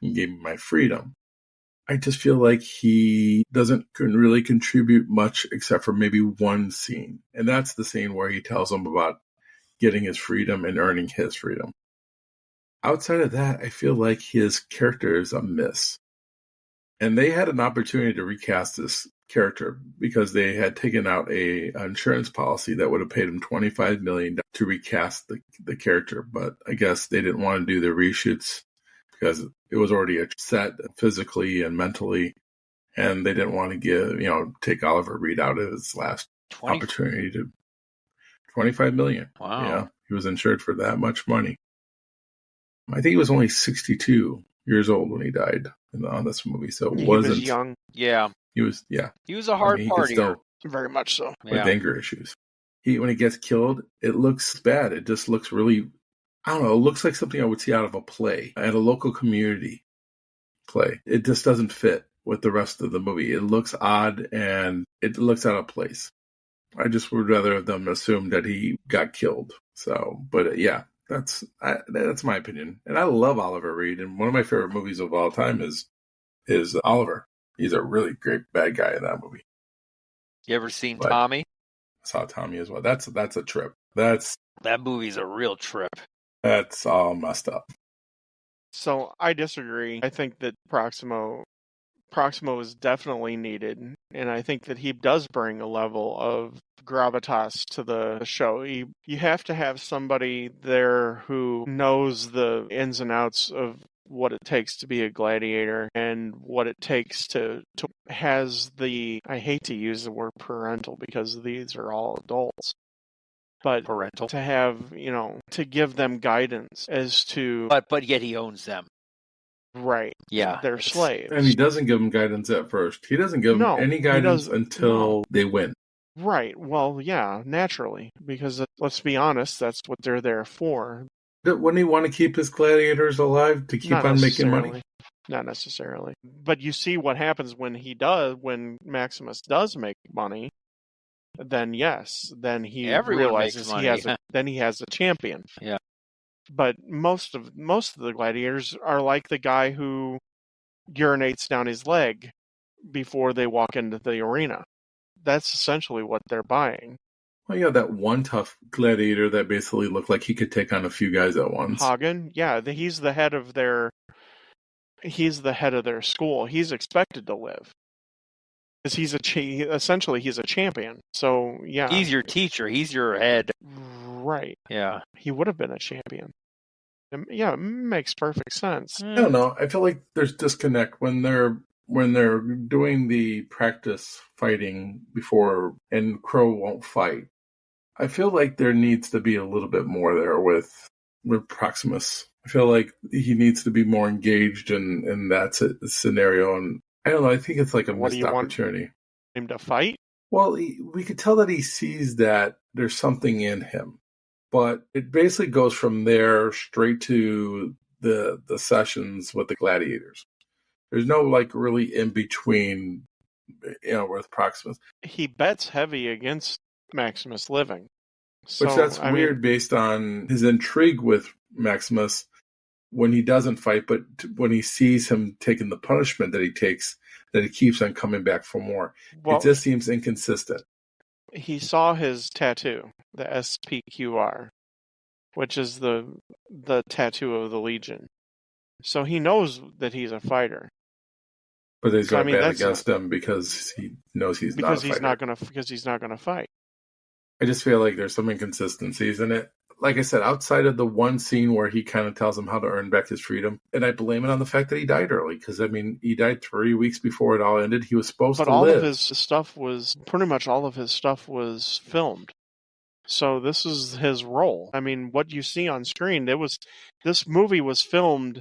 and gave me my freedom. I just feel like he doesn't really contribute much except for maybe one scene. And that's the scene where he tells him about getting his freedom and earning his freedom. Outside of that, I feel like his character is a miss. And they had an opportunity to recast this character because they had taken out an insurance policy that would have paid him $25 million to recast the character. But I guess they didn't want to do the reshoots because it was already set physically and mentally. And they didn't want to take Oliver Reed out of his last opportunity to $25 million. Wow. Yeah, he was insured for that much money. I think he was only 62 years old when he died on this movie, so it wasn't. He was young. Yeah. He was, yeah. He was a hard partier. Very much so. With anger issues. When he gets killed, it looks bad. It just looks really, I don't know, it looks like something I would see out of a play, at a local community play. It just doesn't fit with the rest of the movie. It looks odd and it looks out of place. I just would rather have them assume that he got killed. So, but yeah. That's my opinion. And I love Oliver Reed. And one of my favorite movies of all time is Oliver. He's a really great bad guy in that movie. You ever seen Tommy? I saw Tommy as well. That's a trip. That movie's a real trip. That's all messed up. So I disagree. I think that Proximo is definitely needed. And I think that he does bring a level of gravitas to the show. You have to have somebody there who knows the ins and outs of what it takes to be a gladiator and what it takes to has the, I hate to use the word parental because these are all adults, but parental to have, to give them guidance as to, but yet he owns them. Right. Yeah. They're slaves. And he doesn't give them guidance at first. He doesn't give them any guidance until they win. Right. Well, yeah, naturally. Because let's be honest, that's what they're there for. Wouldn't he want to keep his gladiators alive to keep on making money? Not necessarily. But you see what happens when when Maximus does make money, then yes, then he realizes he has a champion. Yeah. But most of the gladiators are like the guy who urinates down his leg before they walk into the arena. That's essentially what they're buying. Well, yeah, that one tough gladiator that basically looked like he could take on a few guys at once. Hagen, yeah, he's the head of their school. He's expected to live. Because he's a champion. So, yeah. He's your teacher. He's your head. Right. Yeah. He would have been a champion. Yeah, it makes perfect sense. I don't know. I feel like there's disconnect when they're doing the practice fighting before and Crow won't fight. I feel like there needs to be a little bit more there with Proximus. I feel like he needs to be more engaged in that scenario. And I don't know. I think it's like a missed opportunity. Him to fight? Well, we could tell that he sees that there's something in him. But it basically goes from there straight to the sessions with the gladiators. There's no really in between, with Proximus. He bets heavy against Maximus living. Which that's weird based on his intrigue with Maximus when he doesn't fight, but when he sees him taking the punishment that he takes, that he keeps on coming back for more. Well, it just seems inconsistent. He saw his tattoo, the SPQR, which is the tattoo of the Legion. So he knows that he's a fighter. But he's got bad against him because he knows he's not a fighter. Because he's not going to fight. I just feel like there's some inconsistencies in it. like I said, outside of the one scene where he kind of tells him how to earn back his freedom, and I blame it on the fact that he died early, because, I mean, he died 3 weeks before it all ended. He was supposed to all live. of his stuff was, pretty much all of his stuff was filmed. So this is his role. I mean, what you see on screen, this movie was filmed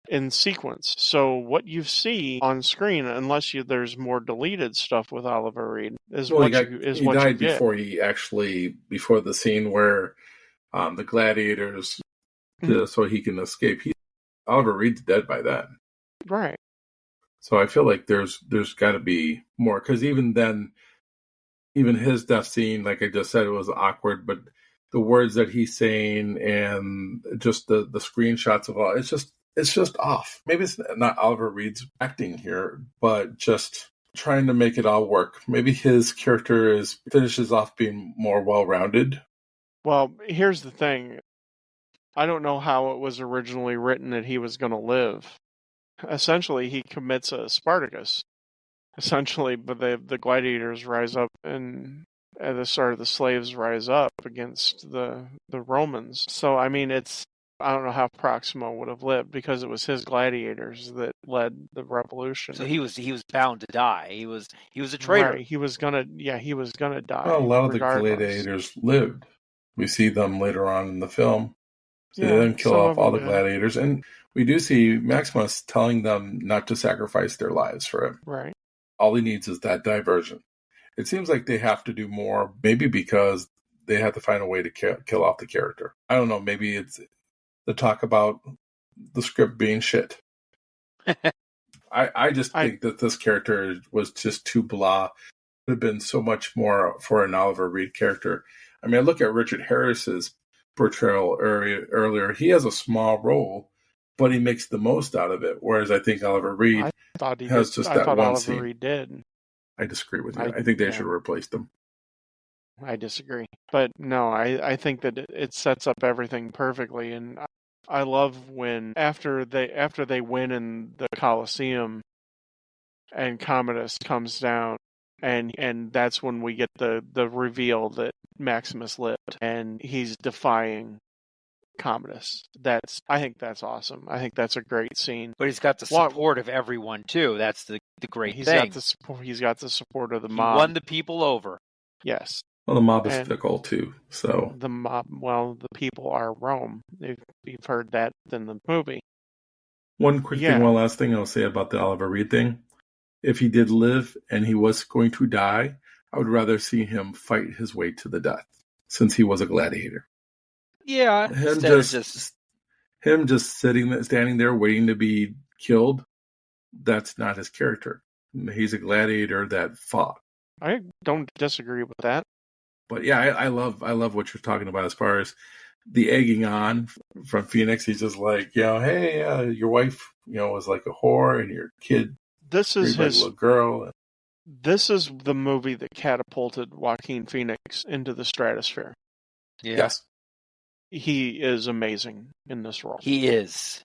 in sequence. So what you see on screen, unless there's more deleted stuff with Oliver Reed, is Well, what you he died get. before the scene where the gladiators, so he can escape. Oliver Reed's dead by then. Right. So I feel like there's got to be more, because even then, even his death scene, like I just said, it was awkward, but the words that he's saying and just the screenshots of all, it's just off. Maybe it's not Oliver Reed's acting here, but just trying to make it all work. Maybe his character finishes off being more well-rounded. Well, here's the thing. I don't know how it was originally written that he was going to live. Essentially, he commits a Spartacus. Essentially, but the gladiators rise up, and at the start, the slaves rise up against the Romans. So, I mean, I don't know how Proximo would have lived, because it was his gladiators that led the revolution. So he was bound to die. He was a traitor. Right. He was gonna die. Well, a lot of the regardless. gladiators lived. We see them later on in the film. So they didn't kill some off of all them the did. gladiators. And we do see Maximus telling them not to sacrifice their lives for him. Right. All he needs is that diversion. It seems like they have to do more, maybe because they have to find a way to kill off the character. I don't know, maybe it's the talk about the script being shit. I just think that this character was just too blah. It would have been so much more for an Oliver Reed character. I mean, I look at Richard Harris's portrayal earlier. He has a small role, but he makes the most out of it. Whereas I think Oliver Reed has just that one Oliver scene. Reed did. I disagree with you. I think they should have replaced him. I disagree. But no, I think that it sets up everything perfectly, and I love when after they win in the Colosseum and Commodus comes down, and that's when we get the reveal that Maximus lived and he's defying Commodus. I think that's awesome. I think that's a great scene. But he's got the support of everyone too. That's the great thing. He's got the support of the mob. He won the people over. Yes. Well, the mob is fickle too. So the mob. Well, the people are Rome. You've heard that in the movie. One last thing I'll say about the Oliver Reed thing. If he did live and he was going to die, I would rather see him fight his way to the death, since he was a gladiator. Yeah, him just standing there waiting to be killed. That's not his character. He's a gladiator that fought. I don't disagree with that. But yeah, I love what you're talking about as far as the egging on from Phoenix. He's just like, hey, your wife, was like a whore, and your kid, this is his little girl. This is the movie that catapulted Joaquin Phoenix into the stratosphere. Yeah. Yes. He is amazing in this role. He is.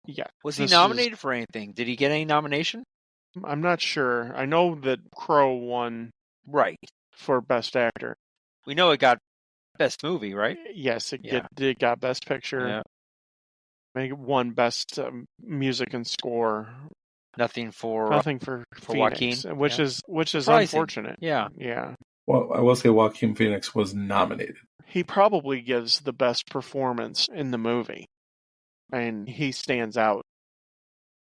Yeah. Was he nominated for anything? Did he get any nomination? I'm not sure. I know that Crow won for Best Actor. We know it got Best Movie, right? Yes, it got Best Picture. Yeah. It won Best Music and Score. Nothing for Phoenix, Joaquin, which is unfortunate. Yeah. Well, I will say Joaquin Phoenix was nominated. He probably gives the best performance in the movie, and he stands out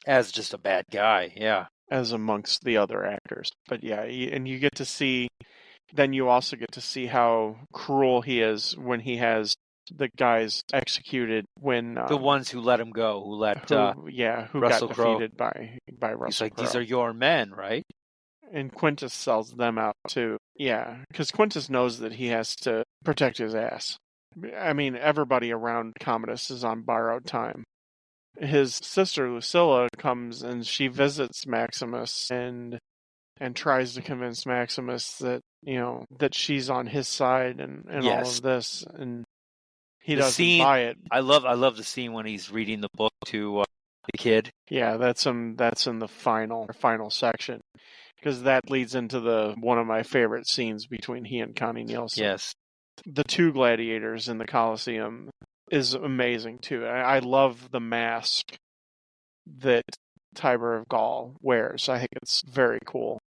as just a bad guy. Yeah, as amongst the other actors. But yeah, and you get to see. Then you also get to see how cruel he is when he has the guys executed. When the ones who let him go, who Russell got defeated by Russell He's like, Crowe. These are your men, right? And Quintus sells them out too. Yeah, because Quintus knows that he has to protect his ass. I mean, everybody around Commodus is on borrowed time. His sister Lucilla comes and she visits Maximus and tries to convince Maximus that that she's on his side and all of this, and he doesn't buy it. I love the scene when he's reading the book to the kid. Yeah, that's in the final section, because that leads into one of my favorite scenes between he and Connie Nielsen. Yes, the two gladiators in the Colosseum is amazing too. I love the mask that Tiber of Gaul wears. I think it's very cool.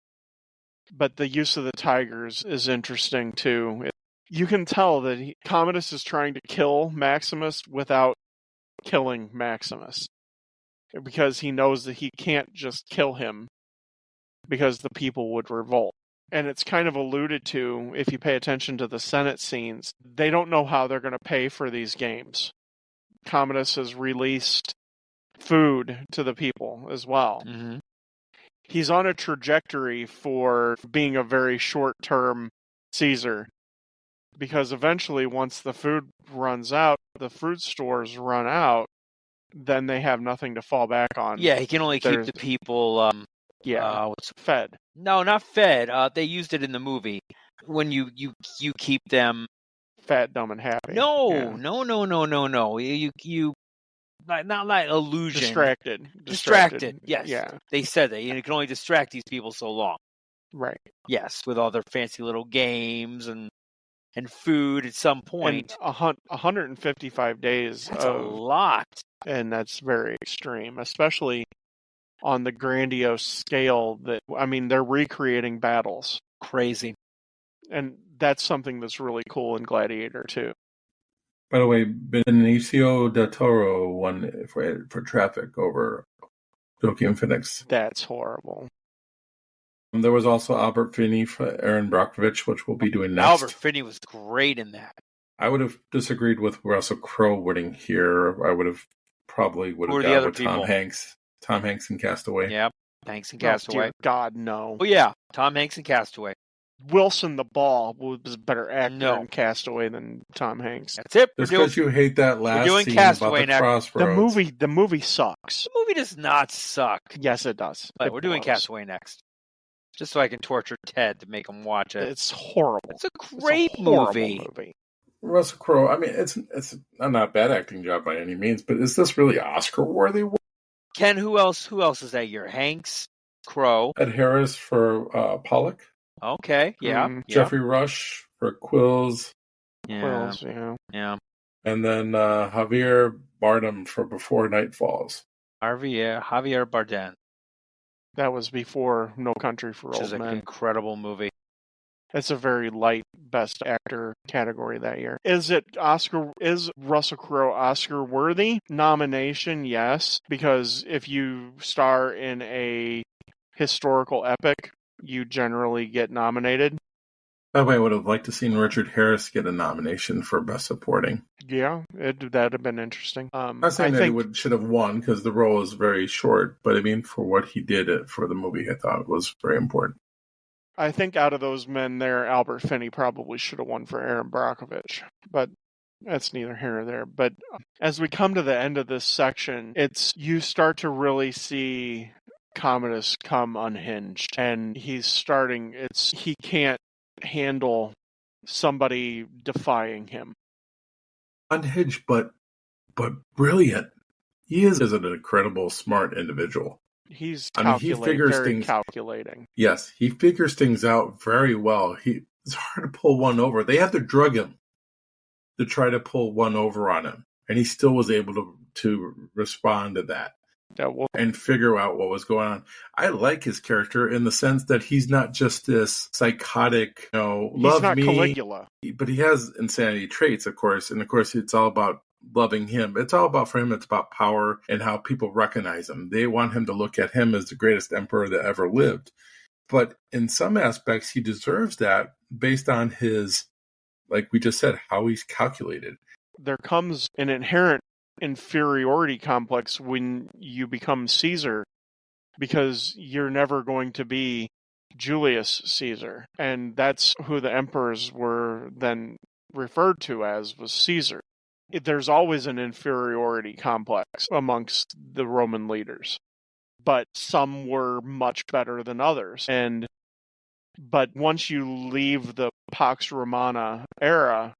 But the use of the tigers is interesting too. You can tell that Commodus is trying to kill Maximus without killing Maximus, because he knows that he can't just kill him because the people would revolt. And it's kind of alluded to, if you pay attention to the Senate scenes, they don't know how they're going to pay for these games. Commodus has released food to the people as well. Mm-hmm. He's on a trajectory for being a very short-term Caesar, because eventually, once the food runs out, the fruit stores run out, then they have nothing to fall back on. Yeah, he can only keep the people fed. No, not fed. They used it in the movie when you keep them fat, dumb, and happy. No. You not illusion. Distracted. Yes. Yeah. They said that you can only distract these people so long. Right. Yes, with all their fancy little games and food at some point. And 155 days. That's a lot. And that's very extreme, especially on the grandiose scale they're recreating battles. Crazy. And that's something that's really cool in Gladiator too. By the way, Benicio del Toro won for Traffic over Joaquin Phoenix. That's horrible. There was also Albert Finney for Aaron Brockovich, which we'll be doing next. Albert Finney was great in that. I would have disagreed with Russell Crowe winning here. I would have gone with Tom Hanks. Tom Hanks in Castaway. Yeah, Hanks in Castaway. Dear God, no. Oh yeah, Tom Hanks in Castaway. Wilson the Ball was a better actor in Castaway than Tom Hanks. That's it. Just because you hate that last scene Castaway about the crossroads. The movie sucks. The movie does not suck. Yes, it does. But we're doing Castaway next. Just so I can torture Ted to make him watch it. It's horrible. It's a great movie. Russell Crowe, I mean, it's not a bad acting job by any means, but is this really Oscar-worthy? Ken, who else is that year? Hanks, Crowe. Ed Harris for Pollock. Okay, yeah. Jeffrey Rush for Quills. Yeah. Yeah. And then Javier Bardem for Before Night Falls. Javier Bardem. That was before No Country for Old Men. Which is an incredible movie. It's a very light Best Actor category that year. Is Russell Crowe Oscar worthy? Nomination, yes, because if you star in a historical epic, you generally get nominated. By the way, I would have liked to seen Richard Harris get a nomination for Best Supporting. Yeah, that'd have been interesting. I'm not saying he should have won because the role is very short, but I mean, for what he did for the movie, I thought was very important. I think out of those men there, Albert Finney probably should have won for Aaron Brockovich, but that's neither here nor there. But as we come to the end of this section, you start to really see Commodus come unhinged, and he can't handle somebody defying him. Unhinged, but brilliant. He is an incredible, smart individual. He's calculating. Yes, he figures things out very well. It's hard to pull one over. They had to drug him to try to pull one over on him, and he still was able to respond to that and figure out what was going on. I like his character in the sense that he's not just this psychotic, love me. He's not Caligula. But he has insanity traits, of course, and of course it's all about loving him. It's all about, for him, it's about power and how people recognize him. They want him to look at him as the greatest emperor that ever lived. But in some aspects, he deserves that based on his, like we just said, how he's calculated. There comes an inherent inferiority complex when you become Caesar, because you're never going to be Julius Caesar. And that's who the emperors were then referred to as, was Caesar. There's always an inferiority complex amongst the Roman leaders, but some were much better than others. But once you leave the Pax Romana era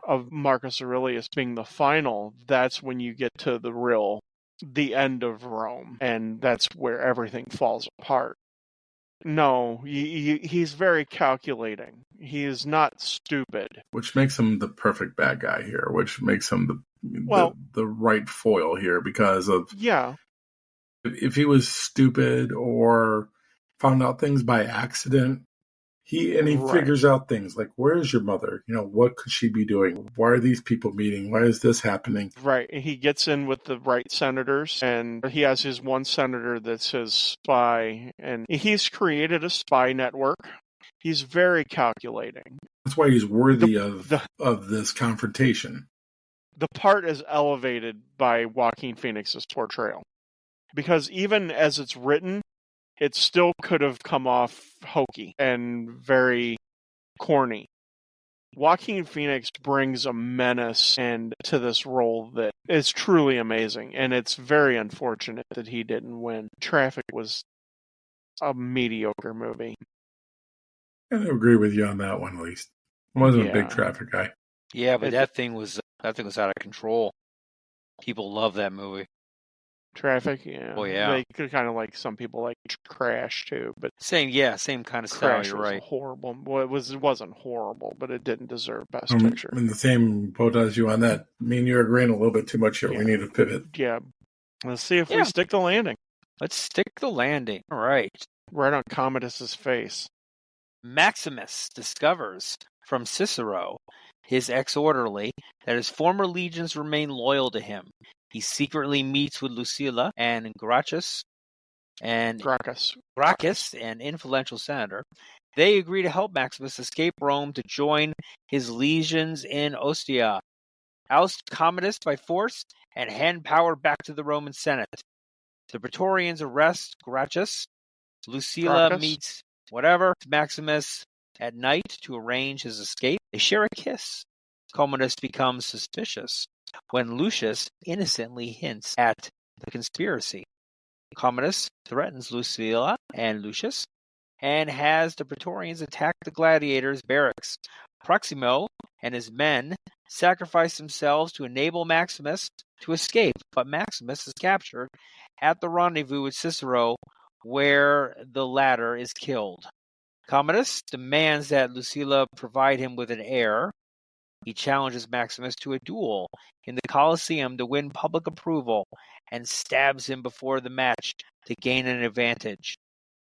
of Marcus Aurelius being the final, that's when you get to the end of Rome, and that's where everything falls apart. No, he's very calculating. He is not stupid. Which makes him the perfect bad guy here, which makes him the right foil here because of if he was stupid or found out things by accident, he figures out things like, where's your mother? What could she be doing? Why are these people meeting? Why is this happening? Right. He gets in with the right senators, and he has his one senator that's his spy, and he's created a spy network. He's very calculating. That's why he's worthy of this confrontation. The part is elevated by Joaquin Phoenix's portrayal. Because even as it's written, it still could have come off hokey and very corny. Joaquin Phoenix brings a menace to this role that is truly amazing, and it's very unfortunate that he didn't win. Traffic was a mediocre movie. I agree with you on that one, at least. I wasn't a big Traffic guy. Yeah, but that thing was out of control. People love that movie. Traffic, yeah. Oh yeah. They could kind of like some people like Crash too, but same kind of style. You're right. Horrible. Well, it wasn't horrible, but it didn't deserve Best Picture. I'm in the same boat as you on that. Me and you are agreeing a little bit too much here. Yeah. We need to pivot. Yeah. Let's see if we stick the landing. Let's stick the landing. All right. Right on Commodus's face. Maximus discovers from Cicero, his ex-orderly, that his former legions remain loyal to him. He secretly meets with Lucilla and Gracchus, an influential senator. They agree to help Maximus escape Rome to join his legions in Ostia, oust Commodus by force, and hand power back to the Roman Senate. The Praetorians arrest Gracchus. Lucilla meets Maximus at night to arrange his escape. They share a kiss. Commodus becomes suspicious when Lucius innocently hints at the conspiracy. Commodus threatens Lucilla and Lucius and has the Praetorians attack the Gladiator's barracks. Proximo and his men sacrifice themselves to enable Maximus to escape, but Maximus is captured at the rendezvous with Cicero, where the latter is killed. Commodus demands that Lucilla provide him with an heir. He challenges Maximus to a duel in the Colosseum to win public approval and stabs him before the match to gain an advantage.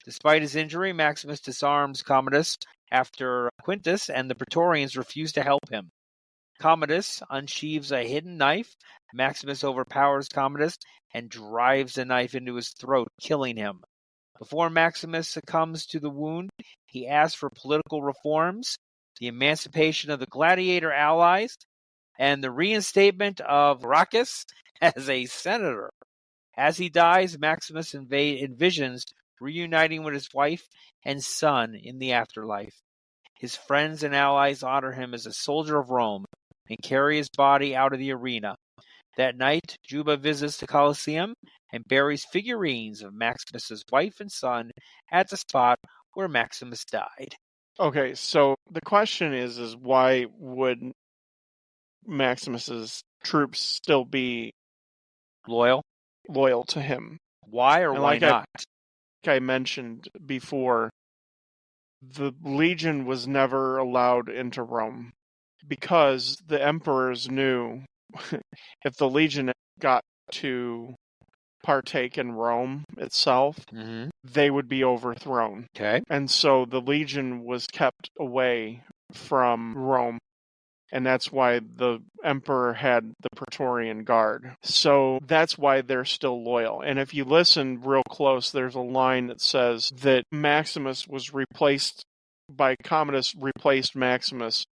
Despite his injury, Maximus disarms Commodus after Quintus and the Praetorians refuse to help him. Commodus unsheathes a hidden knife. Maximus overpowers Commodus and drives the knife into his throat, killing him. Before Maximus succumbs to the wound, he asks for political reforms, the emancipation of the gladiator allies, and the reinstatement of Gracchus as a senator. As he dies, Maximus envisions reuniting with his wife and son in the afterlife. His friends and allies honor him as a soldier of Rome and carry his body out of the arena. That night, Juba visits the Colosseum and buries figurines of Maximus's wife and son at the spot where Maximus died. Okay, so the question is why would Maximus's troops still be loyal to him? Why or why not? Like I mentioned before, the legion was never allowed into Rome because the emperors knew if the legion got to partake in Rome itself, they would be overthrown. Okay. And so the legion was kept away from Rome, and that's why the emperor had the Praetorian Guard. So that's why they're still loyal. And if you listen real close, there's a line that says that Maximus was replaced by Commodus, replaced Maximus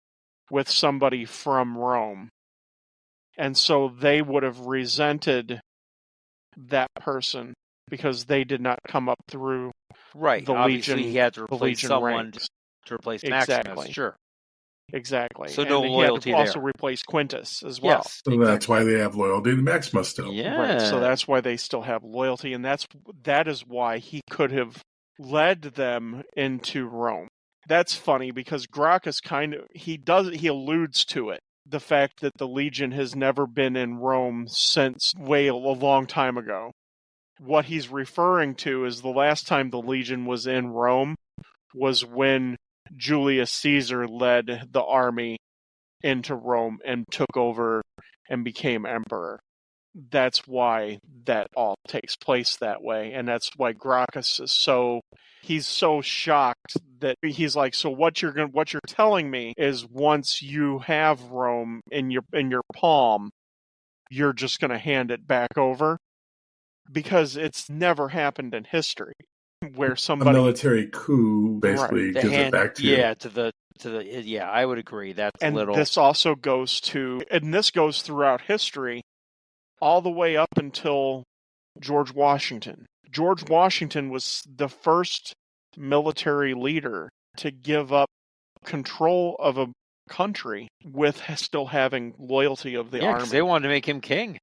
with somebody from Rome. And so they would have resented that person because they did not come up through the Obviously, legion. He had to replace someone ranks. to replace Maximus. Sure. Exactly. So no loyalty there. He had to also replace Quintus as well. Yes, so that's why they have loyalty to Maximus still. Yeah. Right. So that's why they still have loyalty, and that is why he could have led them into Rome. That's funny because Gracchus he alludes to it. The fact that the Legion has never been in Rome since a long time ago. what he's referring to is the last time the Legion was in Rome was when Julius Caesar led the army into Rome and took over and became emperor. That's why that all takes place that way, and that's why Gracchus is he's so shocked that he's like, so what you're telling me is once you have Rome in your palm, you're just going to hand it back over? Because it's never happened in history where somebody a military coup basically The gives hand, it back to you. yeah, yeah, I would agree. That's and little. this also goes throughout history all the way up until George Washington. George Washington was the first military leader to give up control of a country with still having loyalty of the Yeah, army. because they wanted to make him king.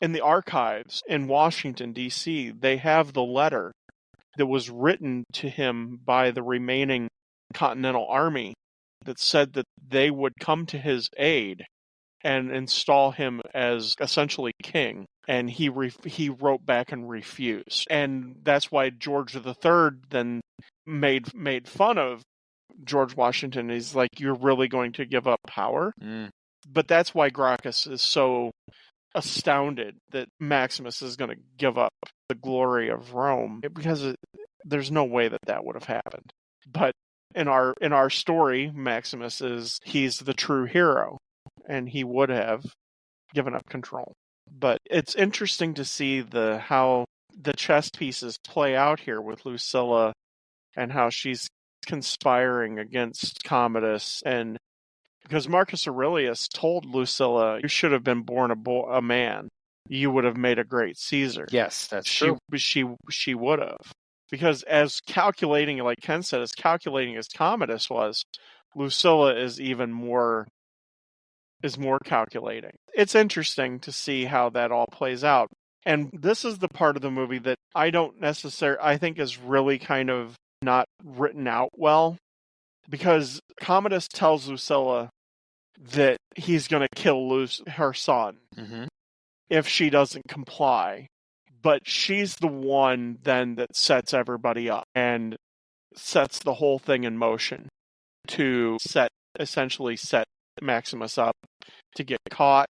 In the archives in Washington, D.C., they have the letter that was written to him by the remaining Continental Army that said that they would come to his aid and install him as essentially king. And he wrote back and refused. And that's why George III then made fun of George Washington. He's like, you're really going to give up power? Mm. But that's why Gracchus is so astounded that Maximus is going to give up the glory of Rome, because there's no way that would have happened. But in our story, Maximus he's the true hero, and he would have given up control. But it's interesting to see how the chess pieces play out here with Lucilla and how she's conspiring against Commodus, and because Marcus Aurelius told Lucilla, you should have been born a man. You would have made a great Caesar. Yes, that's true. She would have. Because as calculating, like Ken said, as calculating as Commodus was, Lucilla is more calculating. It's interesting to see how that all plays out. And this is the part of the movie that I think is really kind of not written out well. Because Commodus tells Lucilla that he's going to kill her son if she doesn't comply. But she's the one then that sets everybody up and sets the whole thing in motion to essentially set Maximus up to get caught.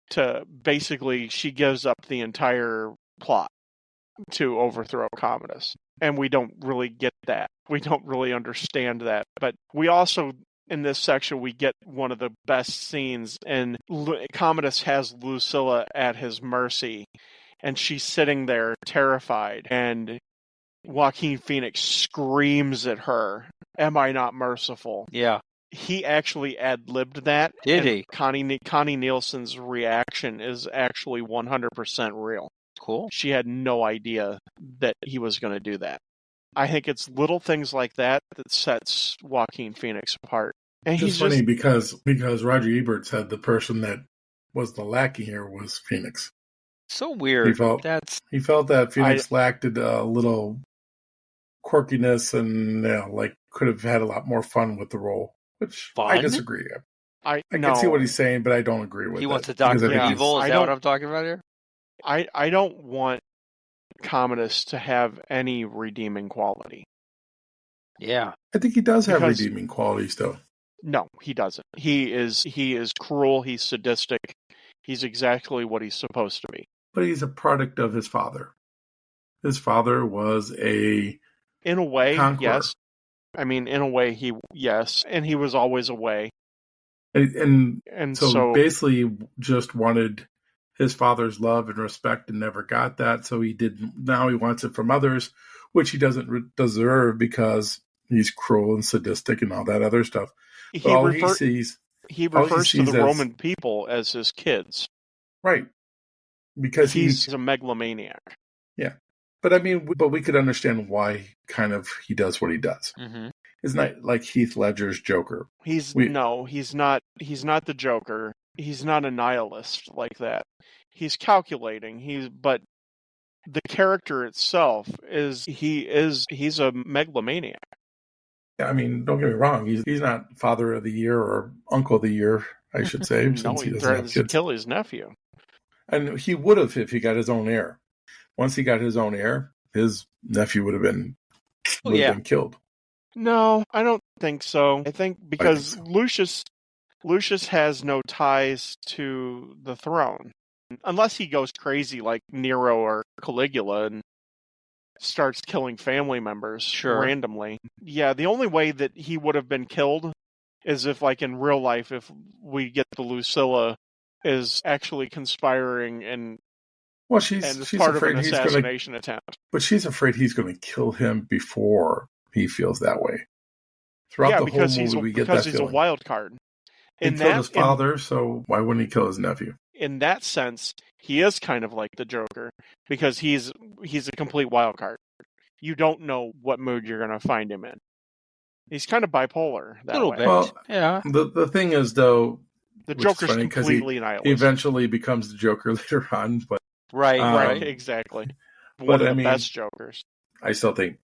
She gives up the entire plot to overthrow Commodus. And we don't really get that. We don't really understand that. But we also, in this section, we get one of the best scenes, and Commodus has Lucilla at his mercy, and she's sitting there terrified, and Joaquin Phoenix screams at her, "Am I not merciful?" Yeah. He actually ad-libbed that. Did he? Connie Nielsen's reaction is actually 100% real. Cool. She had no idea that he was going to do that. I think it's little things like that sets Joaquin Phoenix apart. And it's funny because Roger Ebert said the person that was the lackey here was Phoenix. So weird. He felt that Phoenix lacked a little quirkiness and could have had a lot more fun with the role, which I disagree. I can see what he's saying, but I don't agree with it. He wants to Dr. Evil? Is that what I'm talking about here? I don't want Commodus to have any redeeming quality. Yeah. I think he does have redeeming qualities, though. No, he doesn't. He is cruel, he's sadistic, he's exactly what he's supposed to be. But he's a product of his father. His father was in a way, conqueror. Yes. I mean, in a way, yes, and he was always away. And so basically just wanted his father's love and respect and never got that. So now he wants it from others, which he doesn't deserve because he's cruel and sadistic and all that other stuff. He refers to the Roman people as his kids. Right. Because he's a megalomaniac. Yeah. But I mean, we could understand why he does what he does. Mm-hmm. It's not like Heath Ledger's Joker. He's not the Joker. He's not a nihilist like that. He's calculating. But the character itself he's a megalomaniac. I mean, don't get me wrong. He's not father of the year or uncle of the year, I should say. No, he threatens to kill his nephew. And he would have if he got his own heir. once he got his own heir, his nephew would have been killed. No, I don't think so. I think because so. Lucius has no ties to the throne. Unless he goes crazy like Nero or Caligula and starts killing family members randomly. Yeah, the only way that he would have been killed is if, like in real life, if we get the Lucilla is actually conspiring and she's part of an assassination attempt. But she's afraid he's going to kill him before he feels that way. Throughout the whole movie, we get that feeling. Because he's a wild card. He killed his father, so why wouldn't he kill his nephew? In that sense, he is kind of like the Joker because he's a complete wild card. You don't know what mood you're going to find him in. He's kind of bipolar that way. A little bit, well, yeah. The thing is, though, the Joker's completely nihilist. He eventually becomes the Joker later on, but right, exactly. One of the best Jokers. I still think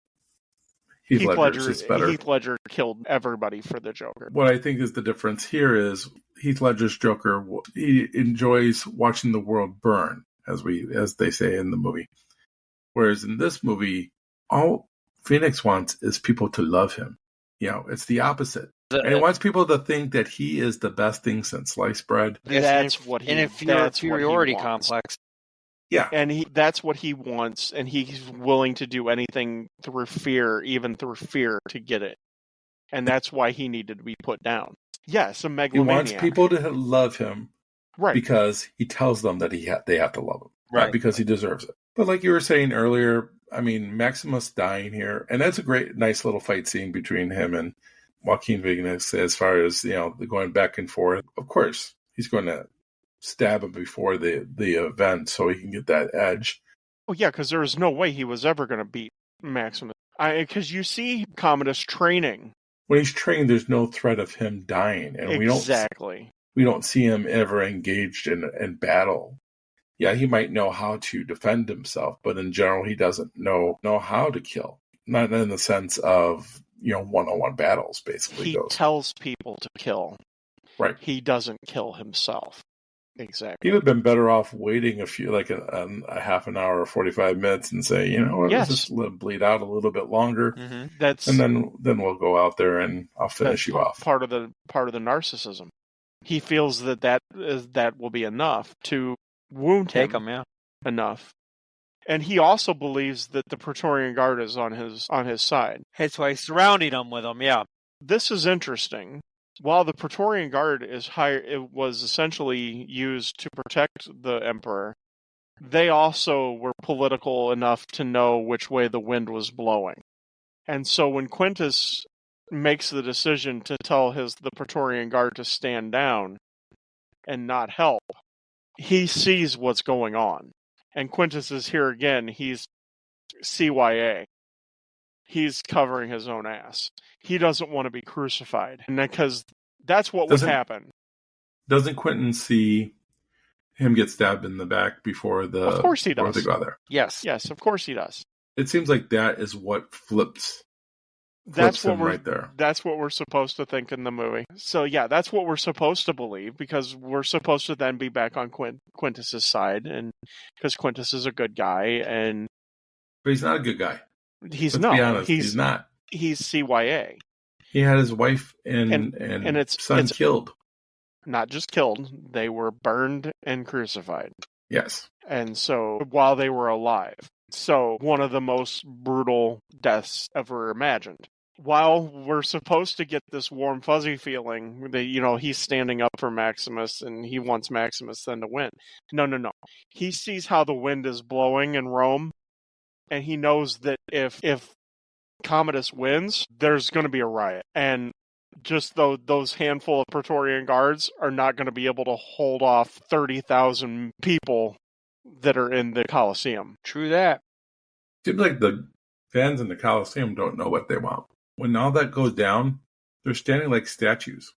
Heath Ledger is better. Heath Ledger killed everybody for the Joker. What I think is the difference here is Heath Ledger's Joker, he enjoys watching the world burn, as they say in the movie. Whereas in this movie, all Phoenix wants is people to love him. It's the opposite. And he wants people to think that he is the best thing since sliced bread. That's what he wants. An inferiority complex. Yeah. And that's what he wants, and he's willing to do anything through fear, even through fear, to get it. And that's why he needed to be put down. Yes, a megalomaniac. He wants people to love him because he tells them that they have to love him. Not because he deserves it. But like you were saying earlier, I mean, Maximus dying here, and that's a nice little fight scene between him and Joaquin Phoenix as far as, the going back and forth. Of course, he's going to stab him before the event so he can get that edge. Oh, yeah, because there was no way he was ever going to beat Maximus. Because you see Commodus training. When he's trained, there's no threat of him dying. And we don't see him ever engaged in battle. Yeah, he might know how to defend himself, but in general, he doesn't know how to kill. Not in the sense of, one-on-one battles, basically. He tells people to kill. Right. He doesn't kill himself. Exactly. He would have been better off waiting a half an hour or 45 minutes and say, let's just let him bleed out a little bit longer. Mm-hmm. And then we'll go out there and I'll finish you off. Part of the narcissism. He feels that will be enough to wound him. Enough. And he also believes that the Praetorian Guard is on his side. That's why he's surrounding him with them, yeah. This is interesting. While the Praetorian Guard it was essentially used to protect the emperor, they also were political enough to know which way the wind was blowing. And so when Quintus makes the decision to tell the Praetorian Guard to stand down and not help, he sees what's going on. And Quintus is here again. He's CYA. He's covering his own ass. He doesn't want to be crucified. And because that's what would happen. Doesn't Quentin see him get stabbed in the back before the... Of course he does. They go there? Yes, of course he does. It seems like that is what flips him right there. That's what we're supposed to think in the movie. So yeah, that's what we're supposed to believe, because we're supposed to then be back on Quintus's side, and because Quintus is a good guy, but he's not a good guy. Let's be honest, he's not. He's CYA. He had his wife and son killed. Not just killed; they were burned and crucified. Yes. And so while they were alive. So one of the most brutal deaths ever imagined. While we're supposed to get this warm, fuzzy feeling that, he's standing up for Maximus and he wants Maximus then to win. No. He sees how the wind is blowing in Rome, and he knows that if Commodus wins, there's going to be a riot. And just those handful of Praetorian Guards are not going to be able to hold off 30,000 people that are in the Colosseum. True that. Seems like the fans in the Colosseum don't know what they want. When all that goes down, they're standing like statues.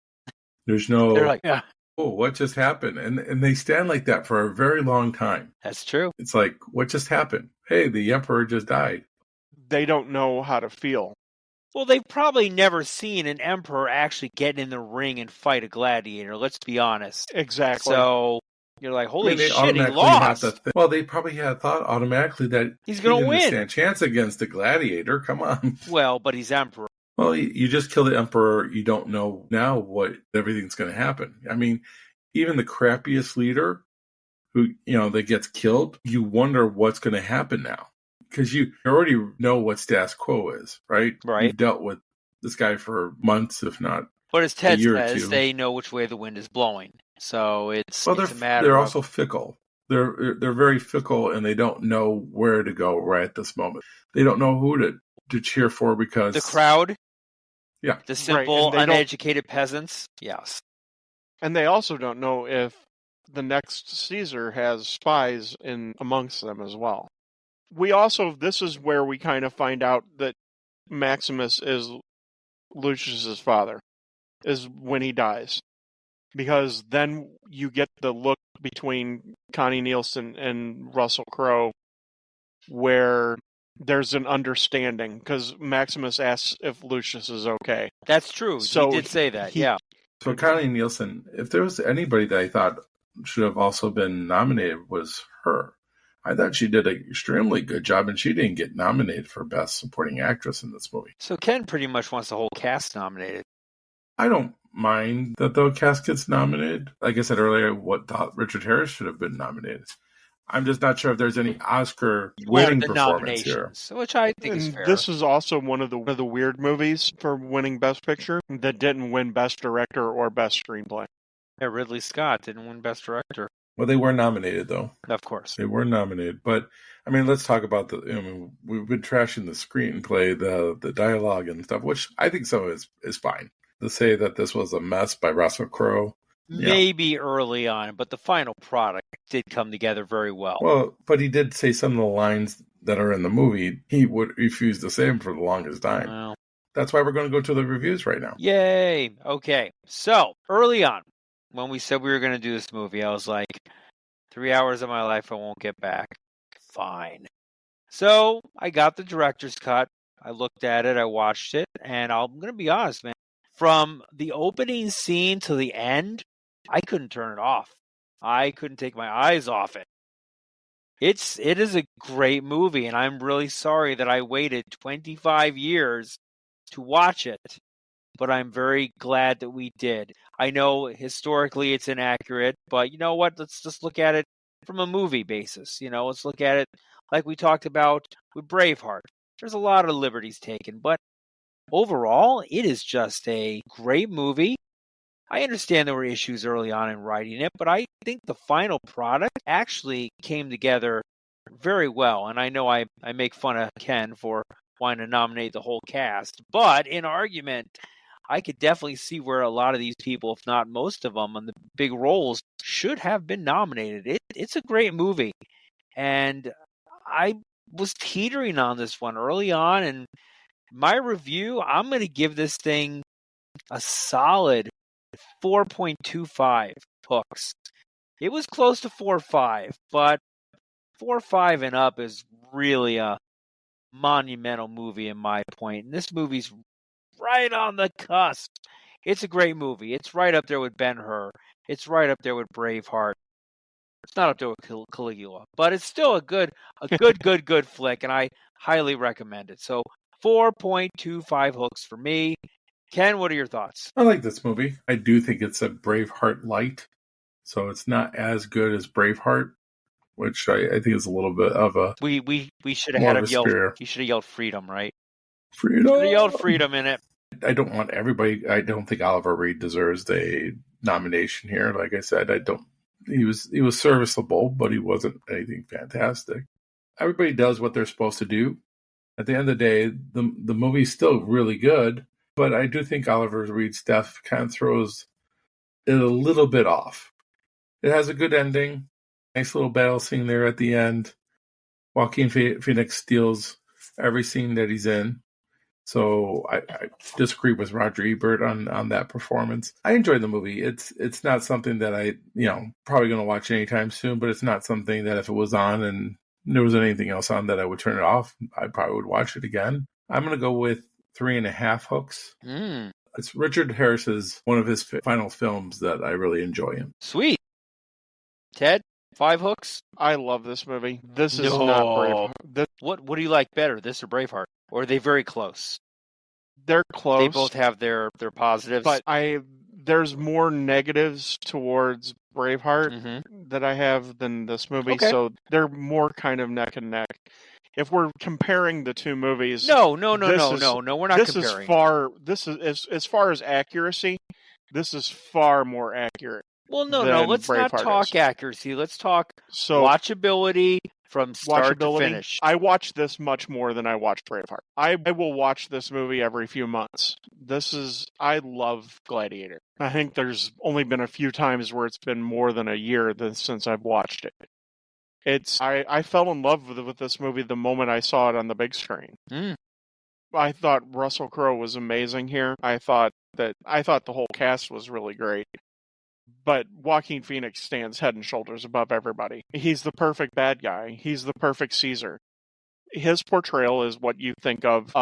There's no... They're like, yeah. Oh, what just happened? And they stand like that for a very long time. That's true. It's like, what just happened? Hey, the emperor just died. They don't know how to feel. Well, they've probably never seen an emperor actually get in the ring and fight a gladiator, let's be honest. Exactly. So You're like, I holy mean, they shit, he automatically have lost. to. Well, they probably had thought automatically that He's he going to didn't win. stand a chance against the Gladiator. Come on. Well, but he's emperor. Well, you just kill the Emperor. You don't know now what everything's going to happen. I mean, even the crappiest leader who, that gets killed, you wonder what's going to happen now. Because you already know what status quo is, right? Right. You've dealt with this guy for months, if not But as Ted a year or says, two. they know which way the wind is blowing. So it's Well, a matter they're of... also fickle. They're very fickle, and they don't know where to go right at this moment. They don't know who to cheer for because the crowd. Yeah. The simple, Right, uneducated peasants. Yes. And they also don't know if the next Caesar has spies in amongst them as well. This is where we kind of find out that Maximus is Lucius's father, is when he dies. Because then you get the look between Connie Nielsen and Russell Crowe where there's an understanding, because Maximus asks if Lucius is okay. That's true. So he did say that, yeah. So Connie Nielsen, if there was anybody that I thought should have also been nominated, was her. I thought she did an extremely good job, and she didn't get nominated for Best Supporting Actress in this movie. So Ken pretty much wants the whole cast nominated. I don't mind that the cast gets nominated. Like I said earlier, what thought Richard Harris should have been nominated. I'm just not sure if there's any Oscar-winning performance here. Which I think is fair. This is also one of the weird movies for winning Best Picture that didn't win Best Director or Best Screenplay. Yeah, Ridley Scott didn't win Best Director. Well, they were nominated, though. Of course. They were nominated. But, I mean, let's talk about we've been trashing the screenplay, the dialogue and stuff, which I think some of it is fine. To say that this was a mess by Russell Crowe. Maybe early on, but the final product did come together very well. Well, but he did say some of the lines that are in the movie he would refuse to say them for the longest time. Well, that's why we're going to go to the reviews right now. Yay! Okay, so early on, when we said we were going to do this movie, I was like, 3 hours of my life I won't get back. Fine. So I got the director's cut. I looked at it, I watched it, and I'm going to be honest, man. From the opening scene to the end, I couldn't turn it off. I couldn't take my eyes off it. It is a great movie, and I'm really sorry that I waited 25 years to watch it. But I'm very glad that we did. I know historically it's inaccurate, but you know what? Let's just look at it from a movie basis. Let's look at it like we talked about with Braveheart. There's a lot of liberties taken, but overall, it is just a great movie. I understand there were issues early on in writing it, but I think the final product actually came together very well. And I know I make fun of Ken for wanting to nominate the whole cast, but in argument, I could definitely see where a lot of these people, if not most of them, on the big roles should have been nominated. It's a great movie. And I was teetering on this one early on, and my review, I'm going to give this thing a solid 4.25 hooks. It was close to 4.5, but 4.5 and up is really a monumental movie in my point. And this movie's right on the cusp. It's a great movie. It's right up there with Ben-Hur. It's right up there with Braveheart. It's not up there with Caligula, but it's still a good flick, and I highly recommend it. So 4.25 hooks for me. Ken, what are your thoughts? I like this movie. I do think it's a Braveheart light, so it's not as good as Braveheart, which I think is a little bit of a. We should have had him yell. He should have yelled freedom, right? Freedom. Should have yelled freedom in it. I don't want everybody. I don't think Oliver Reed deserves a nomination here. Like I said, I don't. He was serviceable, but he wasn't anything fantastic. Everybody does what they're supposed to do. At the end of the day, the movie's still really good. But I do think Oliver Reed's death kind of throws it a little bit off. It has a good ending. Nice little battle scene there at the end. Joaquin Phoenix steals every scene that he's in. So I disagree with Roger Ebert on that performance. I enjoyed the movie. It's not something that I probably going to watch anytime soon, but it's not something that if it was on and there was anything else on that I would turn it off, I probably would watch it again. I'm going to go with 3.5 hooks. It's Richard Harris's one of his final films that I really enjoy him. Sweet. Ted, Five Hooks? I love this movie. This is No. not Braveheart. What do you like better, this or Braveheart? Or are they very close? They're close. They both have their positives. But there's more negatives towards Braveheart Mm-hmm. that I have than this movie, Okay. so they're more kind of neck and neck. If we're comparing the two movies, No, we're not this comparing. This is as far as accuracy, this is far more accurate. Well, no, than let's Braveheart not talk is. accuracy. Let's talk So watchability from start to finish. I watch this much more than I watch Braveheart. I will watch this movie every few months. I love Gladiator. I think there's only been a few times where it's been more than a year since I've watched it. I fell in love with this movie the moment I saw it on the big screen. I thought Russell Crowe was amazing here. I thought the whole cast was really great. But Joaquin Phoenix stands head and shoulders above everybody. He's the perfect bad guy. He's the perfect Caesar. His portrayal is what you think of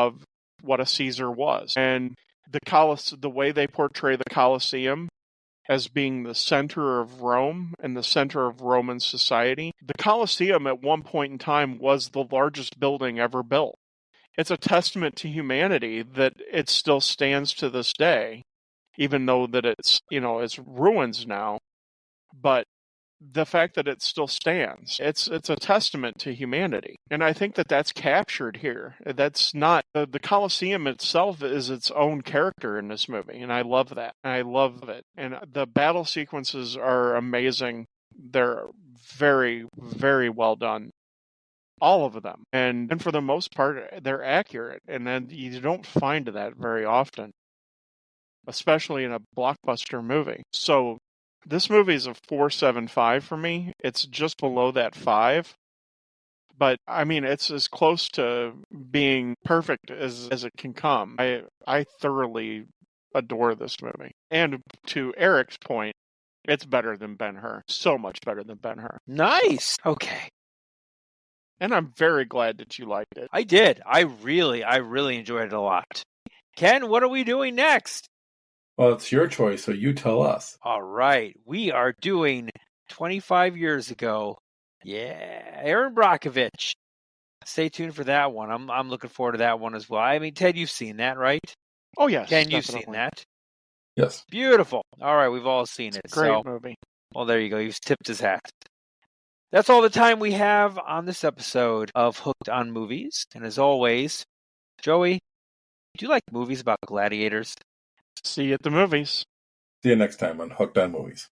what a Caesar was. And the way they portray the Colosseum as being the center of Rome and the center of Roman society. The Colosseum at one point in time was the largest building ever built. It's a testament to humanity that it still stands to this day. Even though that it's ruins now, but the fact that it still stands, it's a testament to humanity. And I think that that's captured here. That's not, the Colosseum itself is its own character in this movie, and I love that. I love it. And the battle sequences are amazing. They're very, very well done. All of them. And for the most part, they're accurate, and then you don't find that very often, especially in a blockbuster movie. So this movie is a 4.75 for me. It's just below that 5. But I mean, it's as close to being perfect as it can come. I thoroughly adore this movie. And to Eric's point, it's better than Ben-Hur. So much better than Ben-Hur. Nice. Okay. And I'm very glad that you liked it. I did. I really enjoyed it a lot. Ken, what are we doing next? Well, it's your choice, so you tell us. All right. We are doing 25 years ago. Yeah. Aaron Brockovich. Stay tuned for that one. I'm looking forward to that one as well. I mean, Ted, you've seen that, right? Oh, yes. Ken, definitely. you've seen that? Yes. Beautiful. All right. We've all seen it. Great movie. Well, there you go. You've tipped his hat. That's all the time we have on this episode of Hooked on Movies. And as always, Joey, do you like movies about gladiators? See you at the movies. See you next time on Hooked on Movies.